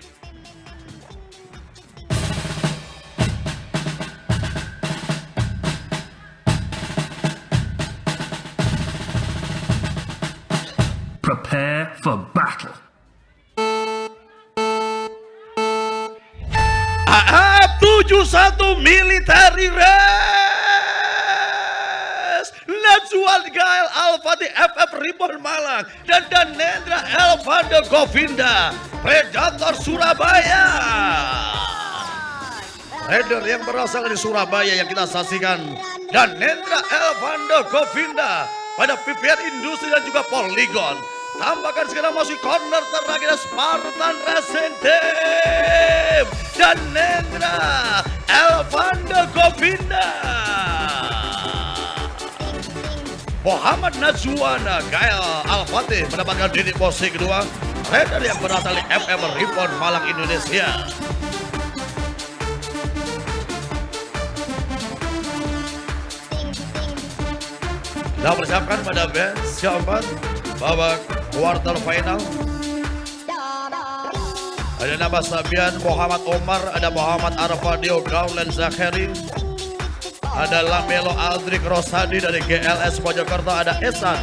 Prepare for battle. AF71 Military Race. Najwan Gael Al-Fatih FF Ribbon Malang dan Danendra Elvanda Govinda Predator Surabaya. Rider yang berasal dari Surabaya yang kita saksikan Danendra Elvanda Govinda pada PPR Industri dan juga Polygon. Tambahkan sekarang masih corner terakhir Spartan Racing Team Danendra Elvanda Govinda. Muhammad Najwana Gael Al-Fatih mendapatkan diri posisi kedua. Rider yang berasal dari FF Ribbon Malang Indonesia. Kita persiapkan pada batch keempat babak quarter final. Ada nama Sabian Muhammad Omar, ada Muhammad Arfadio Gaulen Zakhari, ada Lamelo Aldrik Rosadi dari GLS Mojokerto, ada Esan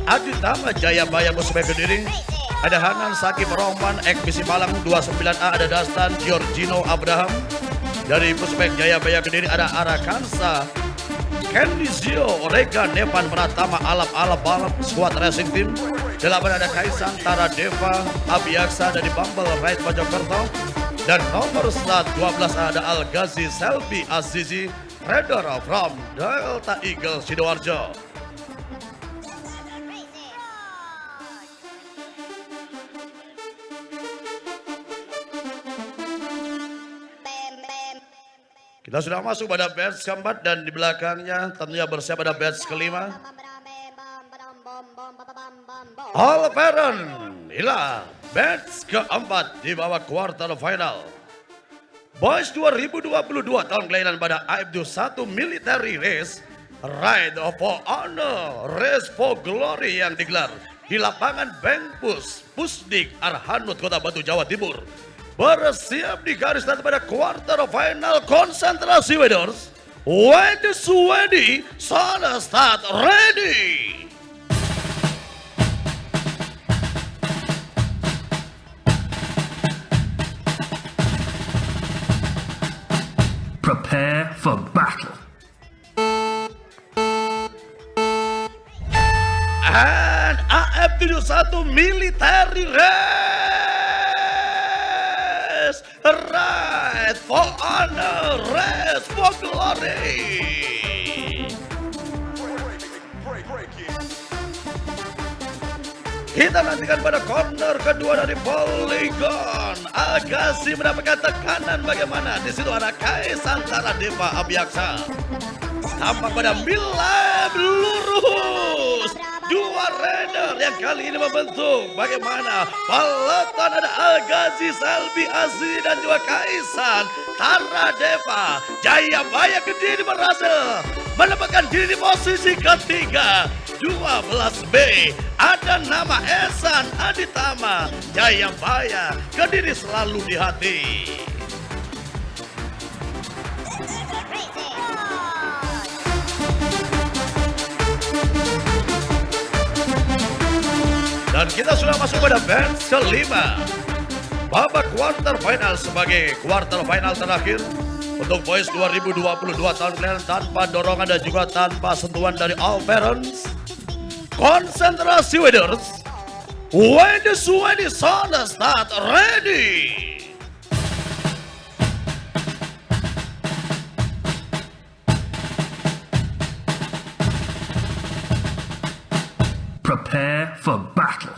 Aditama Jayabaya Musbeh Kediri, ada Hanan Sakim Rohman Ekbisi Malang 29A, ada Dastan Giorgino Abraham dari Musbeh Jayabaya Kediri, ada Arakansa Kendizio Orega Nevan Pratama Alap Balap Squad Racing Team. 8 ada Kaisang Tara Deva Abiyaksa dari Bumble Ride Mojokerto. Dan nomor 12 ada Al Ghazi Selby Azizi Rider from Delta Eagle Sidoarjo. Kita sudah masuk pada batch keempat dan di belakangnya tentunya bersiap pada batch kelima. All Parent inilah batch keempat di babak quarter final. Boys 2022 tahun kelahiran pada AF21 Military Race Ride for Honor Race for Glory yang digelar di lapangan Bengpus Pusdik Arhanud Kota Batu Jawa Timur. Bersiap di garis start pada quarter final konsentrasi Waders. When the Swedi sana start ready. Prepare for battle. And AF71 Military Race. Ride for honor, race for glory. Kita nantikan pada corner kedua dari Polygon. Agassi mendapatkan tekanan bagaimana. Di situ ada Kaisang Tara Deva Abiyaksa. Tampak pada Milam lurus. Dua rider yang kali ini membentuk bagaimana peleton ada Al-Ghazi Selby Azizi dan juga Kaisang Tara Deva. Jayabaya Kediri berhasil mendapatkan diri di posisi ketiga. 12B ada nama Esan Aditama Jayabaya Kediri selalu di hati. Dan kita sudah masuk pada batch kelima. Babak quarter final sebagai quarter final terakhir. Untuk Boys 2022 tahun kelahiran tanpa dorongan dan juga tanpa sentuhan dari all parents. Konsentrasi Waders. When the Swedish Sauna start ready. Prepare for battle.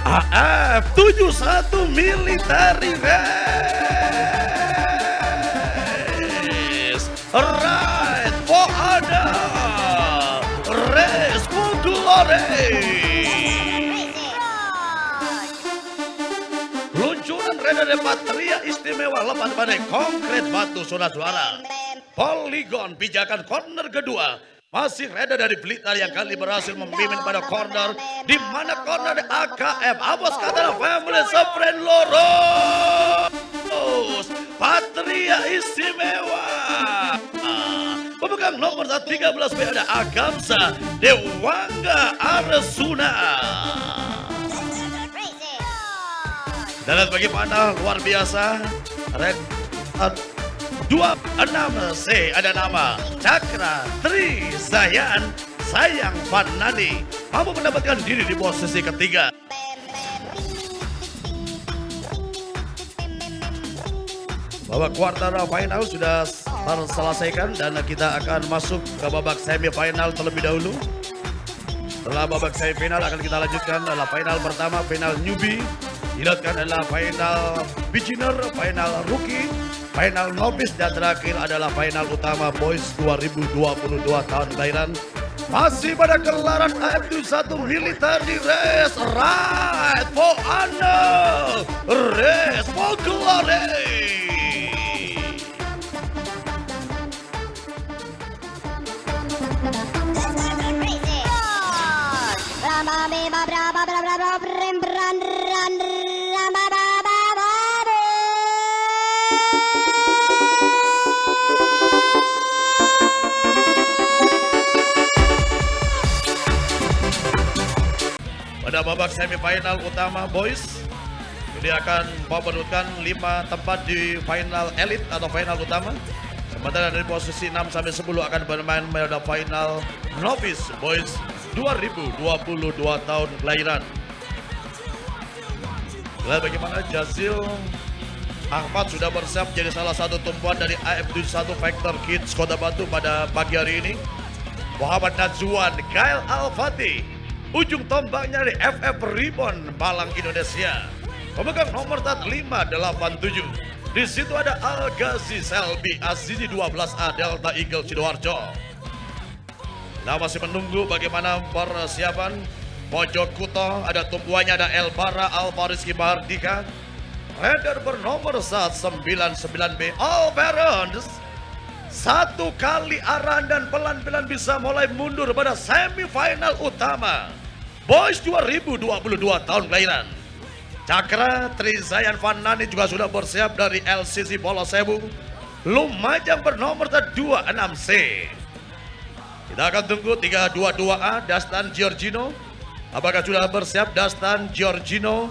AF71 Military Race. Ride for honor. Race for glory. Luncuran rider dari Patria istimewa lepas badai konkret batu suara-suara. Polygon pijakan corner kedua. Masih rider dari Blitar yang kali berhasil memimpin pada corner. Di mana corner di AKM. Abos Katana Family Sefren Loros. Patria istimewa. Pemegang nomor 13B ada Agamsa Dewangga Aresuna. Dan bagaimana luar biasa. Red 26C ada nama Cakra Trizayan Sayang Fanani mampu mendapatkan diri di posisi ketiga. Babak kuarter final sudah terselesaikan dan kita akan masuk ke babak semifinal terlebih dahulu. Setelah babak semifinal akan kita lanjutkan adalah final pertama, final newbie. Dilanjutkan adalah final beginner, final rookie, final novice, dan terakhir adalah final utama boys 2022 tahun kelahiran. Masih pada gelaran AFD 1 Military Race, Ride for Honor, Race for Glory. Pada babak semifinal utama boys, ini akan memperebutkan 5 tempat di final elite atau final utama. Sementara dari posisi 6 sampai 10 akan bermain pada final novice boys 2022 tahun kelahiran. Lalu bagaimana Jazil Ahmad sudah bersiap jadi salah satu tumpuan dari AFD 1 Factor Kids Kota Batu pada pagi hari ini. Muhammad Najwan, Kyle Al-Fatih, ujung tombaknya dari FF Ribbon Balang Indonesia. Pemegang nomor tat 587. Di situ ada Al-Ghazi Selby Azizi 12A Delta Eagle Sidoarjo. Nah, masih menunggu bagaimana persiapan. Pojok Kuto ada tumpuannya, ada Elbara Alvariski Mahardika. Rider bernomor 99B All Barons. Satu kali arahan dan pelan-pelan bisa mulai mundur pada semifinal utama Boys 2022 tahun kelahiran. Cakra Trizayan Fanani juga sudah bersiap dari LCC Polosebu. Lumajang bernomor 26C. Kita akan tunggu 322A Dastan Giorgino. Apakah sudah bersiap Dastan Giorgino?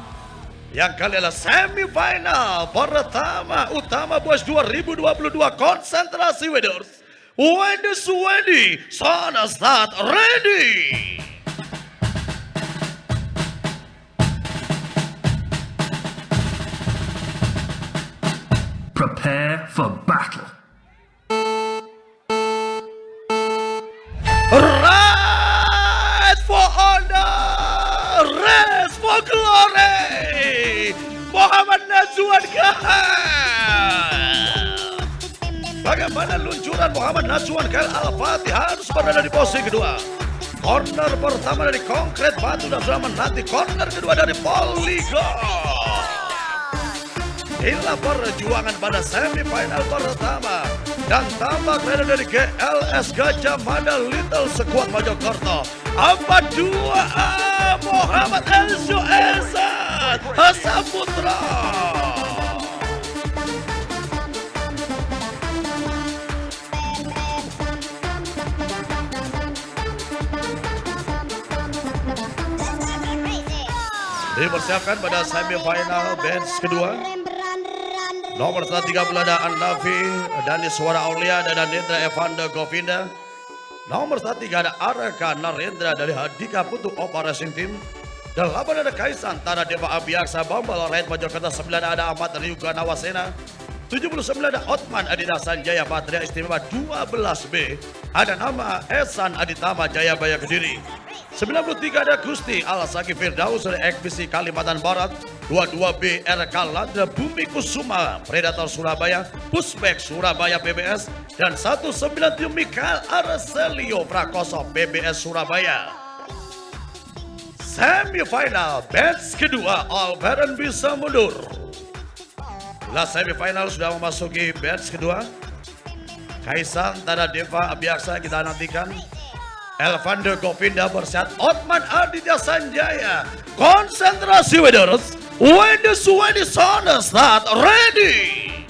Yang kali adalah semifinal pertama utama Boys 2022. Konsentrasi Weders. Wendy, sana start ready. Prepare for battle. Ride for honor, race for glory. Muhammad Najwan Kyle. Bagaimana luncuran Muhammad Najwan Kyle Al-Fatih harus berada di posisi kedua. Corner pertama dari Konkret Batu dan sudah menanti corner kedua dari Polygon. Inilah perjuangan pada semifinal pertama. Dan tambah rider dari GLS Gajah Mada Little Sekuat Mojokerto. 42A Muhammad Elzo Ezat Saputra. Dipersiapkan pada semifinal bench kedua. Nomor 130 ada Andavi, Dani Suara Aulia, dan Nendra Evander Govinda. Nomor 13 ada Araka Narendra dari Hadika Putu Opa Racing Team. 8 ada Kaisan Tanah Deva Abiaksa Bambal Raid Mojokerto. 9 ada Ahmad Ryuga Nawasena. 79 ada Otman Adita Sanjaya Patria Istimewa. 12B ada nama Esan Aditama Jayabaya Kediri. 93 ada Gusti Al-Saki Firdaus dari Ekbisi Kalimantan Barat. 22B RK Ladra Bumi Kusuma Predator Surabaya, Puspek Surabaya PBS, dan 197 Mikael Arselio Prakoso PBS Surabaya. Semifinal batch kedua, All Baron bisa mundur. Bila semifinal sudah memasuki batch kedua, Kaisang Tanah Deva Abiaksa kita nantikan. Elvander Govinda bersiap, Otman Aditya Sanjaya. Konsentrasi Weders. When the sana start ready.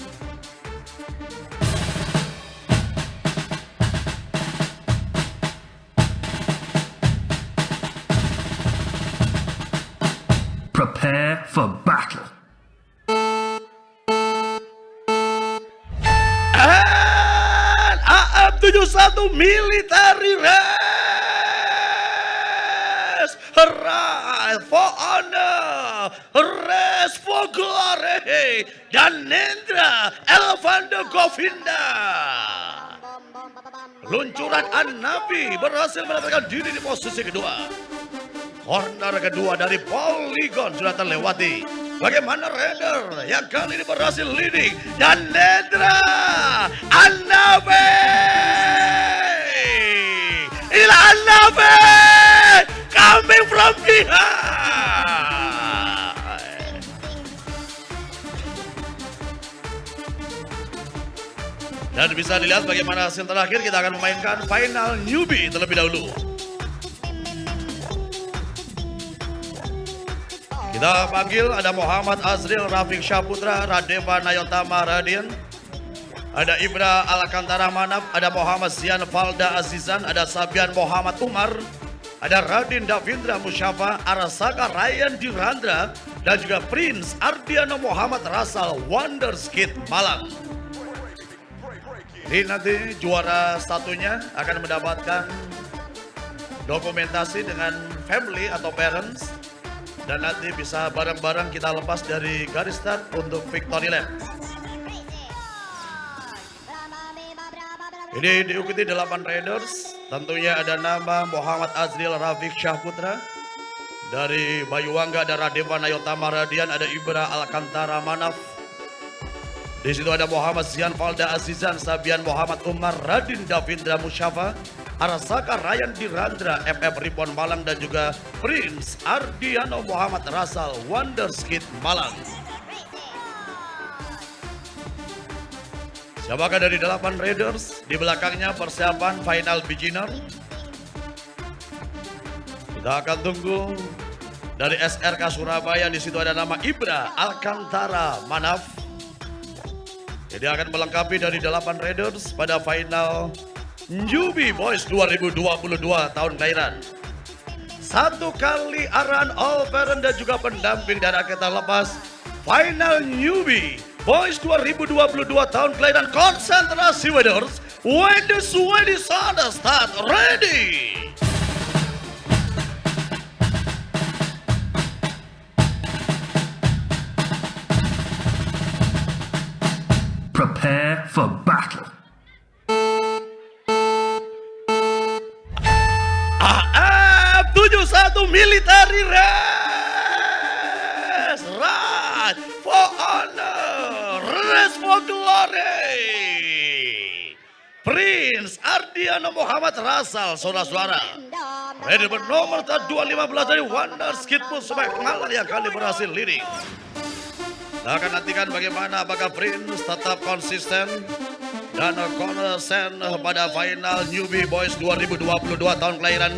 Prepare for battle. AF71 Military Race. Race for honor, race for glory. Dan Nendra Elvando Govinda. Luncuran An-Nabi berhasil mendapatkan diri di posisi kedua. Corner kedua dari Polygon sudah terlewati. Bagaimana Raider yang kali ini berhasil leading. Dan Nendra An-Nabi. Ila An-Nabi coming from behind. Dan bisa dilihat bagaimana hasil terakhir. Kita akan memainkan final newbie terlebih dahulu. Kita panggil ada Muhammad Azril Rafiq Syaputra, Radeva Nayotama Radian, ada Ibra Alkantara Manaf, ada Muhammad Zian Falda Azizan, ada Sabian Muhammad Umar, ada Radin Davindra Musyafa, Arasaka Ryan Dirandra, dan juga Prince Ardiano Muhammad Rasal Wonderskid Malang. Ini nanti juara satunya akan mendapatkan dokumentasi dengan family atau parents. Dan nanti bisa bareng-bareng kita lepas dari garis start untuk Victory Lap. Ini diikuti 8 riders. Tentunya ada nama Muhammad Azril Rafiq Syahputra. Dari Bayuwangga ada Radeva Nayotama Radian, ada Ibra Alkantara Manaf. Di situ ada Muhammad Zian Falda Azizan, Sabian Muhammad Umar, Radin Davindra Musyafa, Arasaka Ryan Dirandra, FF Ripon Malang, dan juga Prince Ardiano Muhammad Rasal Wonderskid Malang. Siapakah dari 8 Raiders? Di belakangnya persiapan final beginner. Kita akan tunggu dari SRK Surabaya. Di situ ada nama Ibra Alkantara Manaf. Jadi akan melengkapi dari 8 Raiders pada final Newbie Boys 2022 tahun kelahiran. Satu kali arahan all parent dan juga pendamping dan kita lepas final Newbie Boys 2022 tahun kelahiran. Konsentrasi Waders, when the Swedish Sada start ready. Prepare for battle. AF71 Military Race. Right for honor, race for glory. Prince Ardiano Muhammad Rasal, saudara-saudara. Rider bernomor 215 dari Wonderskid Malang yang kali berhasil leading. Kita akan nantikan bagaimana apakah Prince tetap konsisten dan konsen pada final Newbie Boys 2022 tahun kelahiran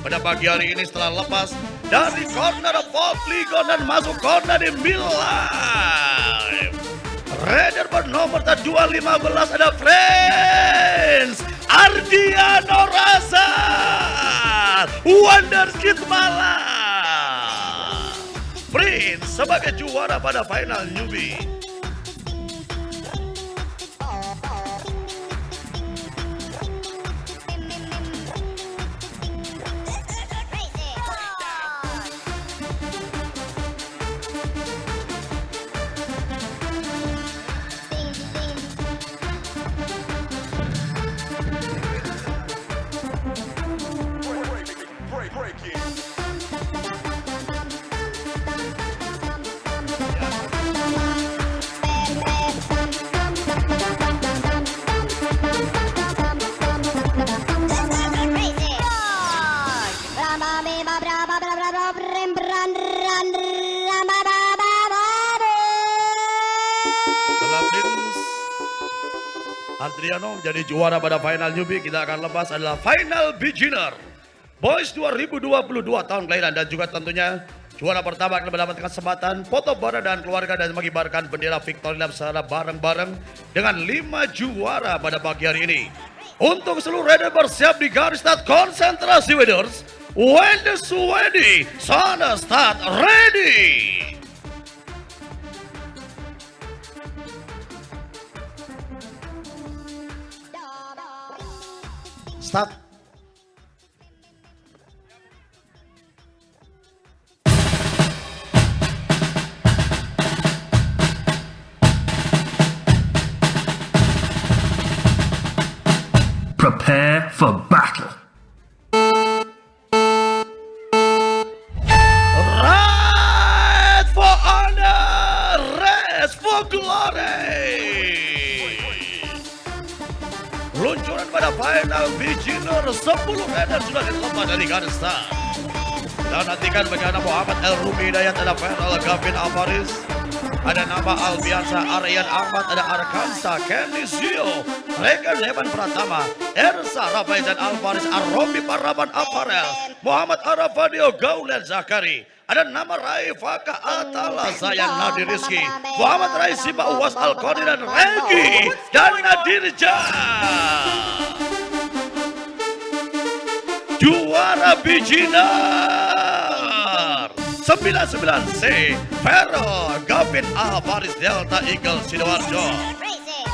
pada pagi hari ini setelah lepas dari corner Polygon dan masuk corner di Milan. Rider bernomor 215 ada Prince Ardiano Rasal Wonderskid Malang. Prince sebagai juara pada final newbie. Breaking. Adriano menjadi juara pada final newbie. Kita akan lepas adalah final beginner Boys 2022 tahun kelahiran dan juga tentunya juara pertama akan mendapatkan kesempatan foto bareng dan keluarga dan mengibarkan bendera Victory Lap secara bareng-bareng dengan 5 juara pada pagi hari ini. Untuk seluruh rider bersiap di garis start, konsentrasi waders. When the Swedish Sada start ready. start. Prepare for battle. Red for honor, red for glory. Peluncuran pada final beginner 10 rider sudah dilepas dari garis start. Dan nantikan bagaimana Muhammad El Rumi Hidayat, ada final Gavin Alvaris, ada nama Albiansa Aryan Ahmad, ada Arkansa Kenny Zio, Regan Levan Pratama, Ersa Rafaizan Alvaris, Aromi Paraban Aparel, Muhammad Arafadio Gaulen Zakari, ada nama Raifaka Atala Sayang Nadir Rizki, Muhammad Rai Simba Uwas Alkoni dan Regi dan Nadir Jah. Juara beginner 99C Vero Gavin Alvaris Delta Eagle Sidoarjo. Racing.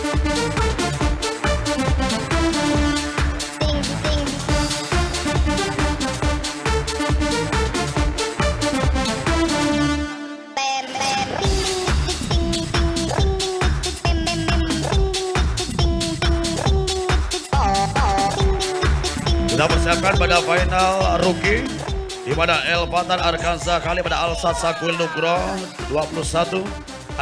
Ding, ding. Bam, bam. Ding, ding, ding, ding, ding, ding, ding, ding, ding, ding, ding, oh, oh. Ding, ding, ding, ding. Kita persiapkan pada final rookie di mana El Fatan Arkansa kali pada Alsat Sakuil Nugroh 21,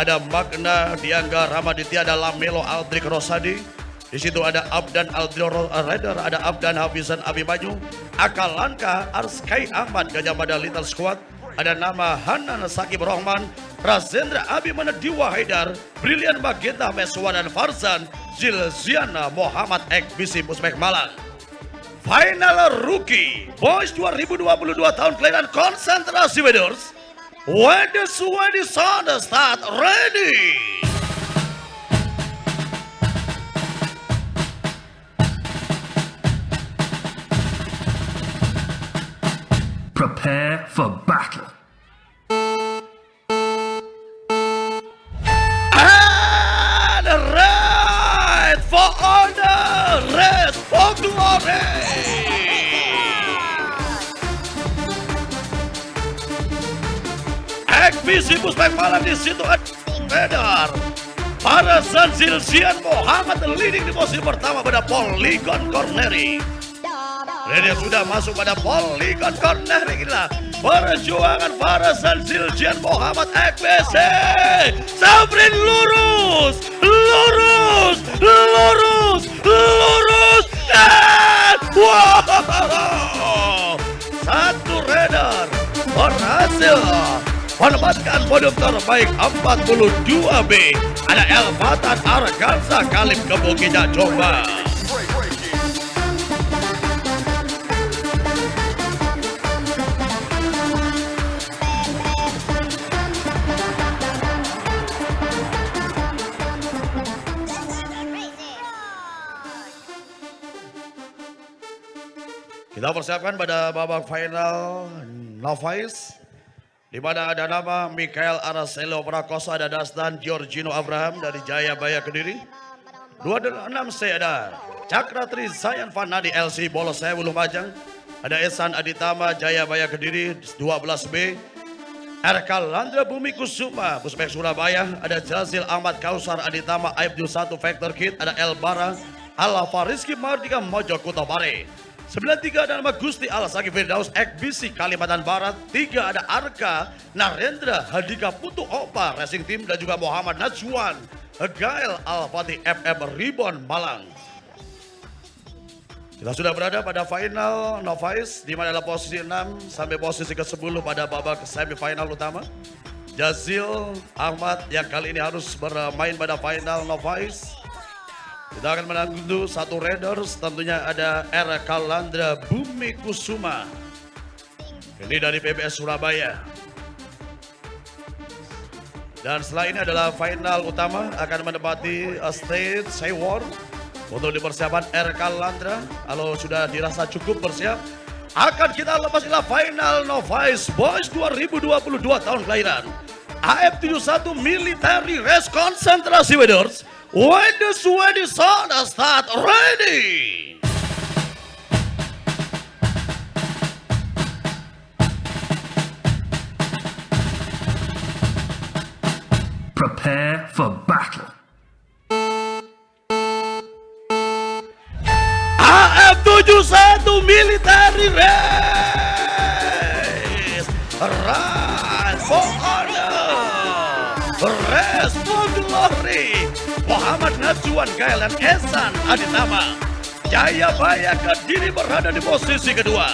ada Magna Diangga Ramaditya, ada Lamelo Aldrik Rosadi. Di situ ada Abdan Aldro Rider, ada Abdan Hafizan Abimanyu, Akalanka Arskai Ahmad Gajah Mada Little Squad, ada nama Hanan Sakib Rohman, Razendra Abimana Diwa Haidar, Brilian Magenta Meswa dan Farzan, Zilziana Muhammad Ekbisi Musbek Malang. Final Rookie Boys 2022 tahun kelahiran konsentrasi Weders. When the sun start ready. Prepare for battle. And red for honor, red for glory. Ekbisi Musbek Malang di situ ada Bedar. Para Zanzil Zian Muhammad leading di posisi pertama pada Polygon Corneri. Dan yang sudah masuk pada Polygon Corneri inilah perjuangan para Zanzil Zian Muhammad Ekbisi. Sabrin lurus, lurus, lurus, lurus. Dan wow, satu radar berhasil menempatkan podium terbaik 42B. Ada El Fatan Arkansa Kalib Kebukitnya Jombang. Breaking. Kita persiapkan pada babak final novice, di mana ada nama Mikael Aracelo Prakoso, ada Dastan Giorgino Abraham dari Jayabaya Kediri. 26C ada Cakratri Zayan Fanadi LC Bolos Sewu Lumajang. Ada Esan Aditama Jayabaya Kediri 12B. RK Landra Bumi Kusuma Pusbek Surabaya. Ada Jazil Ahmad Kausar Aditama Aibdul 1 Vector Kit. Ada Elbara Alafa Rizky Mardika Mojo Kutopare. 93 ada nama Gusti Alasaki Firdaus Ekbisi Kalimantan Barat. 3 ada Arka Narendra Hadika Putu Opa Racing Team dan juga Muhammad Najwan Gael Al-Fatih FF Ribbon Malang. Kita sudah berada pada final novice di mana adalah posisi 6 sampai posisi ke-10 pada babak semifinal utama. Jazil Ahmad yang kali ini harus bermain pada final novice. Kita akan menunggu satu Raiders, tentunya ada RK Landra Bumi Kusuma. Ini dari PBS Surabaya. Dan setelah ini adalah final utama akan menempati stage Sewor. Untuk dipersiapkan RK Landra, kalau sudah dirasa cukup bersiap, akan kita lepas inilah final novice Boys 2022 tahun kelahiran. AF71 Military Race Konsentrasi Weders. When the sweaty sauna start ready. Prepare for battle. AM71 Military Race. Run for honor. Race for glory. Muhammad Najwan Gael dan Ehsan Aditama. Jayabaya Kediri berada di posisi kedua.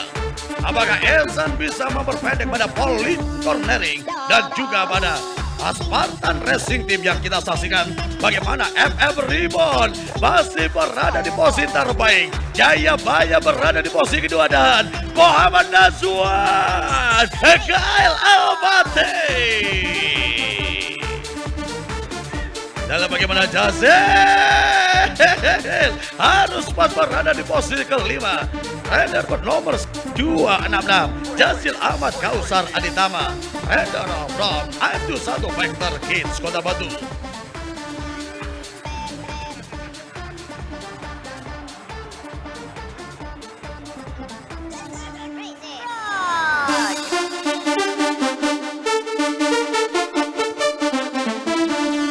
Apakah Ehsan bisa memperpendek pada Pauline Cornering dan juga pada Spartan Racing Team yang kita saksikan? Bagaimana FF Ribbon masih berada di posisi terbaik. Jayabaya berada di posisi kedua dan Muhammad Najwan Gael Al-Fatih. Dalam bagaimana Jazel harus pas berada di posisi kelima. Rider bernomor 266 Jazil Ahmad Kausar Aditama. Rider from AM71 Vector Kids Kota Batu.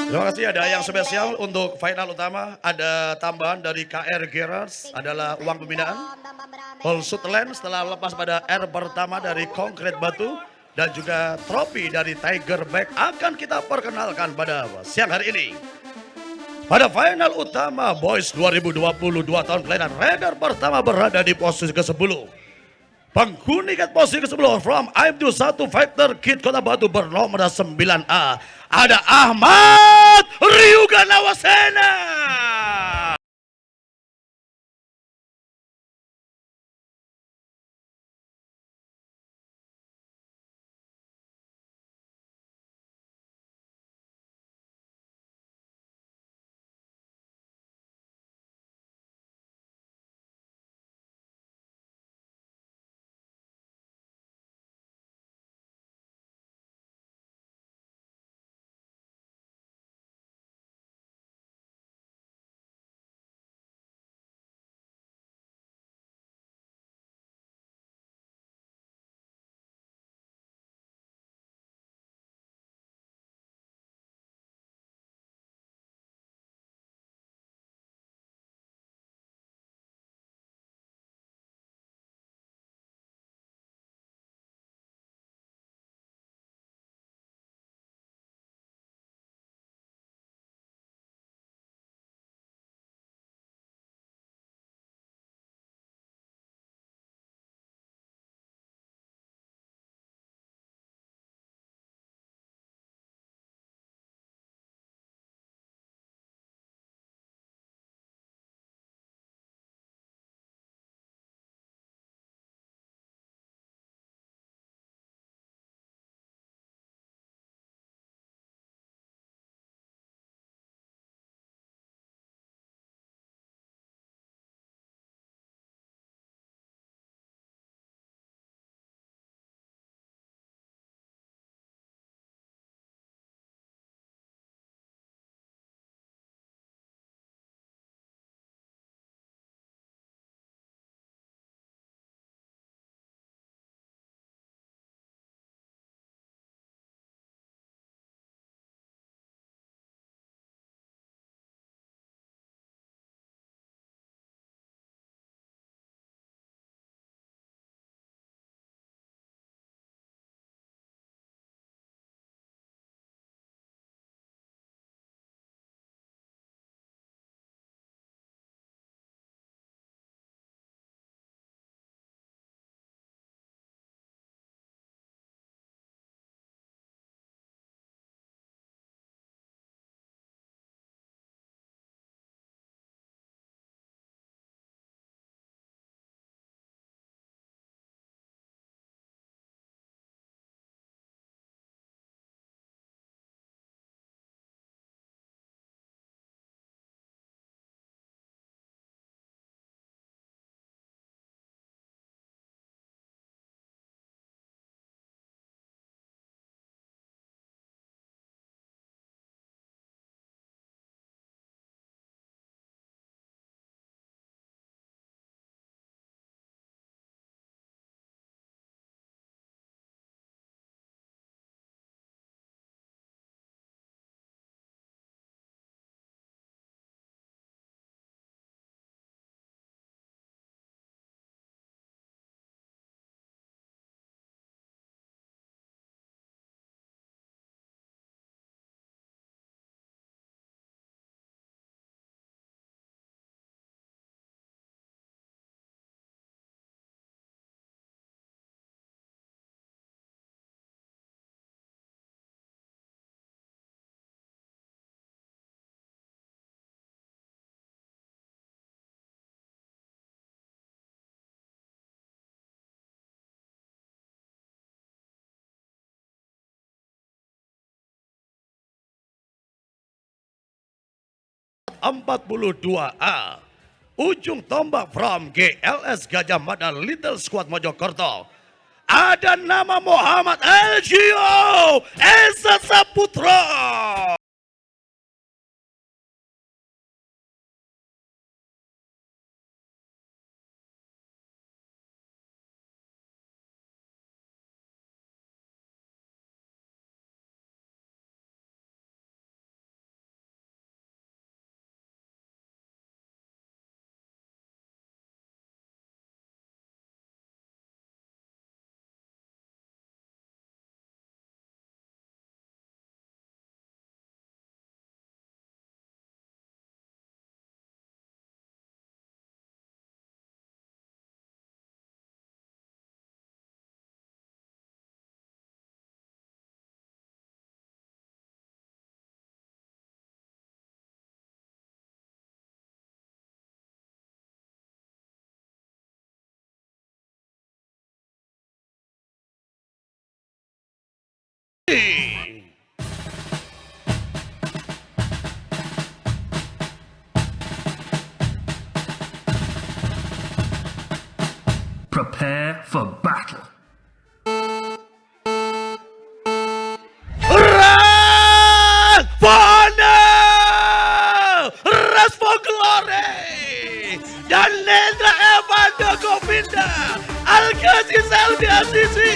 Terima kasih, ada yang spesial untuk final utama. Ada tambahan dari KR Gerards adalah uang pembinaan. All Sutherland setelah lepas pada R pertama dari Konkret Batu. Dan juga trofi dari Tiger Back akan kita perkenalkan pada siang hari ini. Pada final utama Boys 2022 tahun kelahiran, rider pertama berada di posisi ke-10. Penghuni posisi ke-10 from AM71 Fighter Kid Kota Batu bernomor 9A. Ada Ahmad Ryuga Nawasena. 42A. Ujung tombak from GLS Gajah Mada Little Squad Mojokerto. Ada nama Muhammad Elgio Esa Saputra. Prepare for battle. Run for honor! Run for glory! Dan Lendra Evanda Govinda Al-Ghazi Selvi Azizi.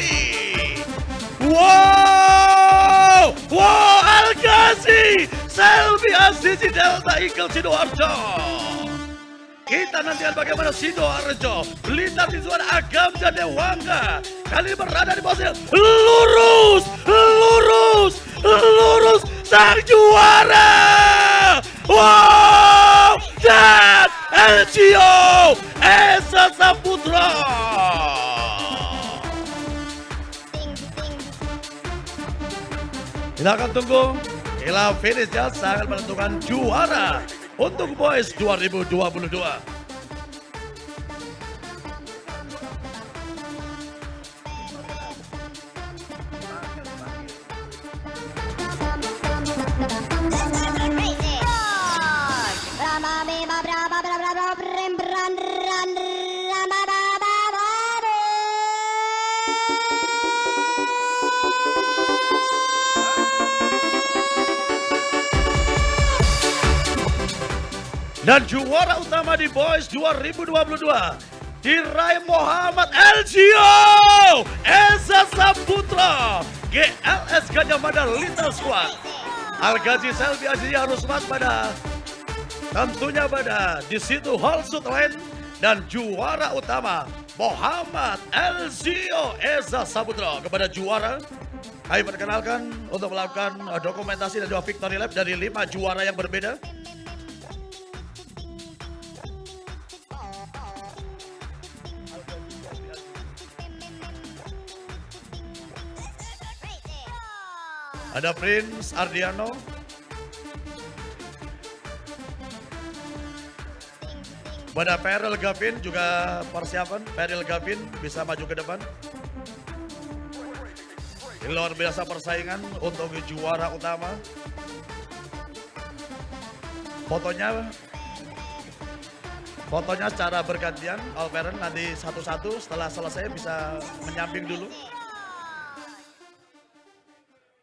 Wow! Wow! Al-Ghazi Selvi Azizi Delta Eagle Sidoarjo. Kita nantikan bagaimana Sidoarjo Blitar Tizuan Agam dan Dewangga kali berada di posisi lurus, lurus, lurus sang juara. Wow! Dan Elgio Esa Saputra. Kita akan tunggu hingga finishnya sangat menentukan juara untuk Boys 2022. Dan juara utama di Boys 2022 diraih Muhammad Elgio Esa Saputra GLS Gajah Mada Little Squad. Al-Ghazi Selvi Azizi harus waspada tentunya pada di situ Hall Sutland. Dan juara utama Muhammad Elgio Esa Saputra. Kepada juara kami perkenalkan untuk melakukan dokumentasi dan juga victory lap dari 5 juara yang berbeda. Ada Prince Ardiano, pada Peril Gavin juga persiapan. Peril Gavin bisa maju ke depan. Ini luar biasa persaingan untuk juara utama. Fotonya secara bergantian, all parent nanti satu-satu setelah selesai bisa menyamping dulu.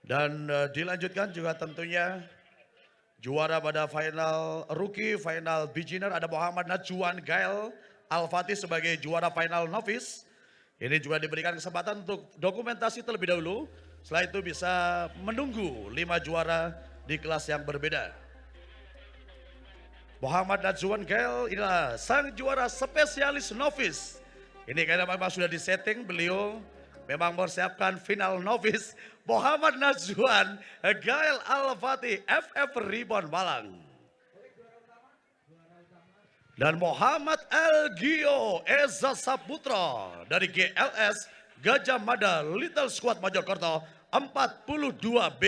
Dan dilanjutkan juga tentunya juara pada final rookie, final beginner ada Muhammad Najwan Gael Al-Fatih sebagai juara final novice. Ini juga diberikan kesempatan untuk dokumentasi terlebih dahulu. Setelah itu bisa menunggu 5 juara di kelas yang berbeda. Muhammad Najwan Gael inilah sang juara spesialis novice. Ini karena memang sudah disetting, beliau memang mempersiapkan final novice. Muhammad Najwan Gael Al-Fatih FF Ribbon Malang. Dan Muhammad Elgio Esa Saputra dari GLS Gajah Mada Little Squad Mojokerto 42B.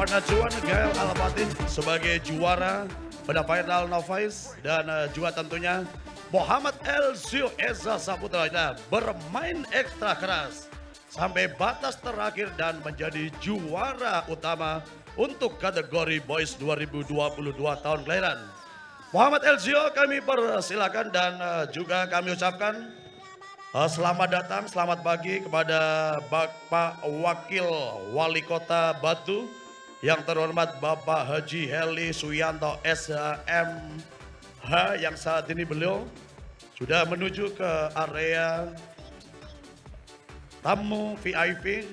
Muhammad Najwan, Gael Alapatin sebagai juara pada final novice. Dan juga tentunya Muhammad Elzio Eza Saputra bermain ekstra keras sampai batas terakhir dan menjadi juara utama untuk kategori Boys 2022 tahun kelahiran. Muhammad Elzio kami persilakan dan juga kami ucapkan selamat datang, selamat pagi kepada Bapak Wakil Wali Kota Batu yang terhormat Bapak Haji Heli Suyanto SHMH yang saat ini beliau sudah menuju ke area tamu VIP.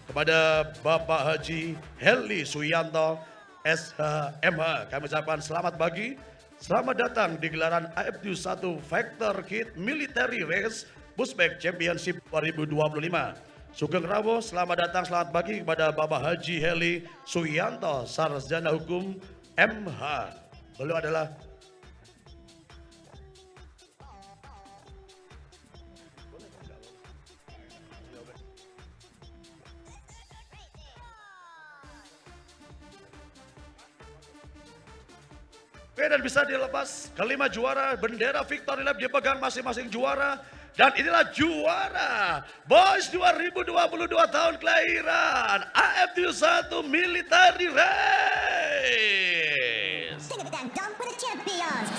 Kepada Bapak Haji Heli Suyanto SHMH kami ucapkan selamat pagi, selamat datang di gelaran AFD 1 Factor Kit Military Race Pushback Championship 2025. Sugeng Rawo, selamat datang, selamat pagi kepada Bapak Haji Heli Suyanto Sarjana Hukum MH. Beliau adalah dan bisa dilepas kelima juara, bendera Victory Lap dipegang masing-masing juara. Dan inilah juara Boys 2022 tahun kelahiran AFD 1 Military Race. Sing it then, dunk with the champions.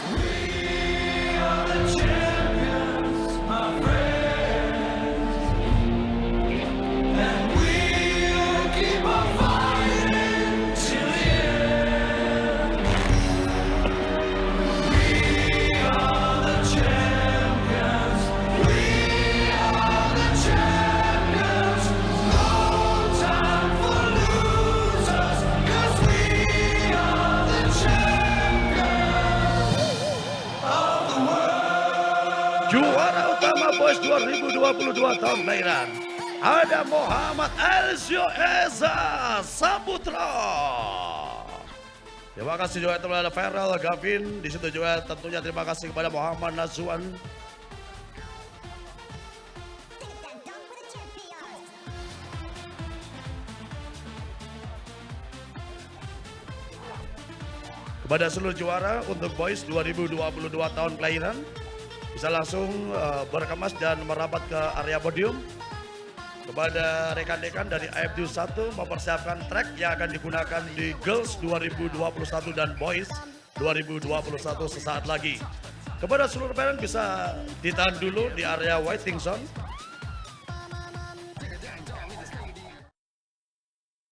Juara utama Boys 2022 tahun kelahiran ada Muhammad Elzio Eza Saputra. Terima kasih juga kepada Feral Gavin. Di situ juga tentunya terima kasih kepada Muhammad Najwan. Sing it then, dunk with the champions. Kepada seluruh juara untuk Boys 2022 tahun kelahiran bisa langsung berkemas dan merapat ke area podium. Kepada rekan-rekan dari AFD 1 mempersiapkan track yang akan digunakan di Girls 2021 dan Boys 2021 sesaat lagi. Kepada seluruh parent bisa ditahan dulu di area waiting zone.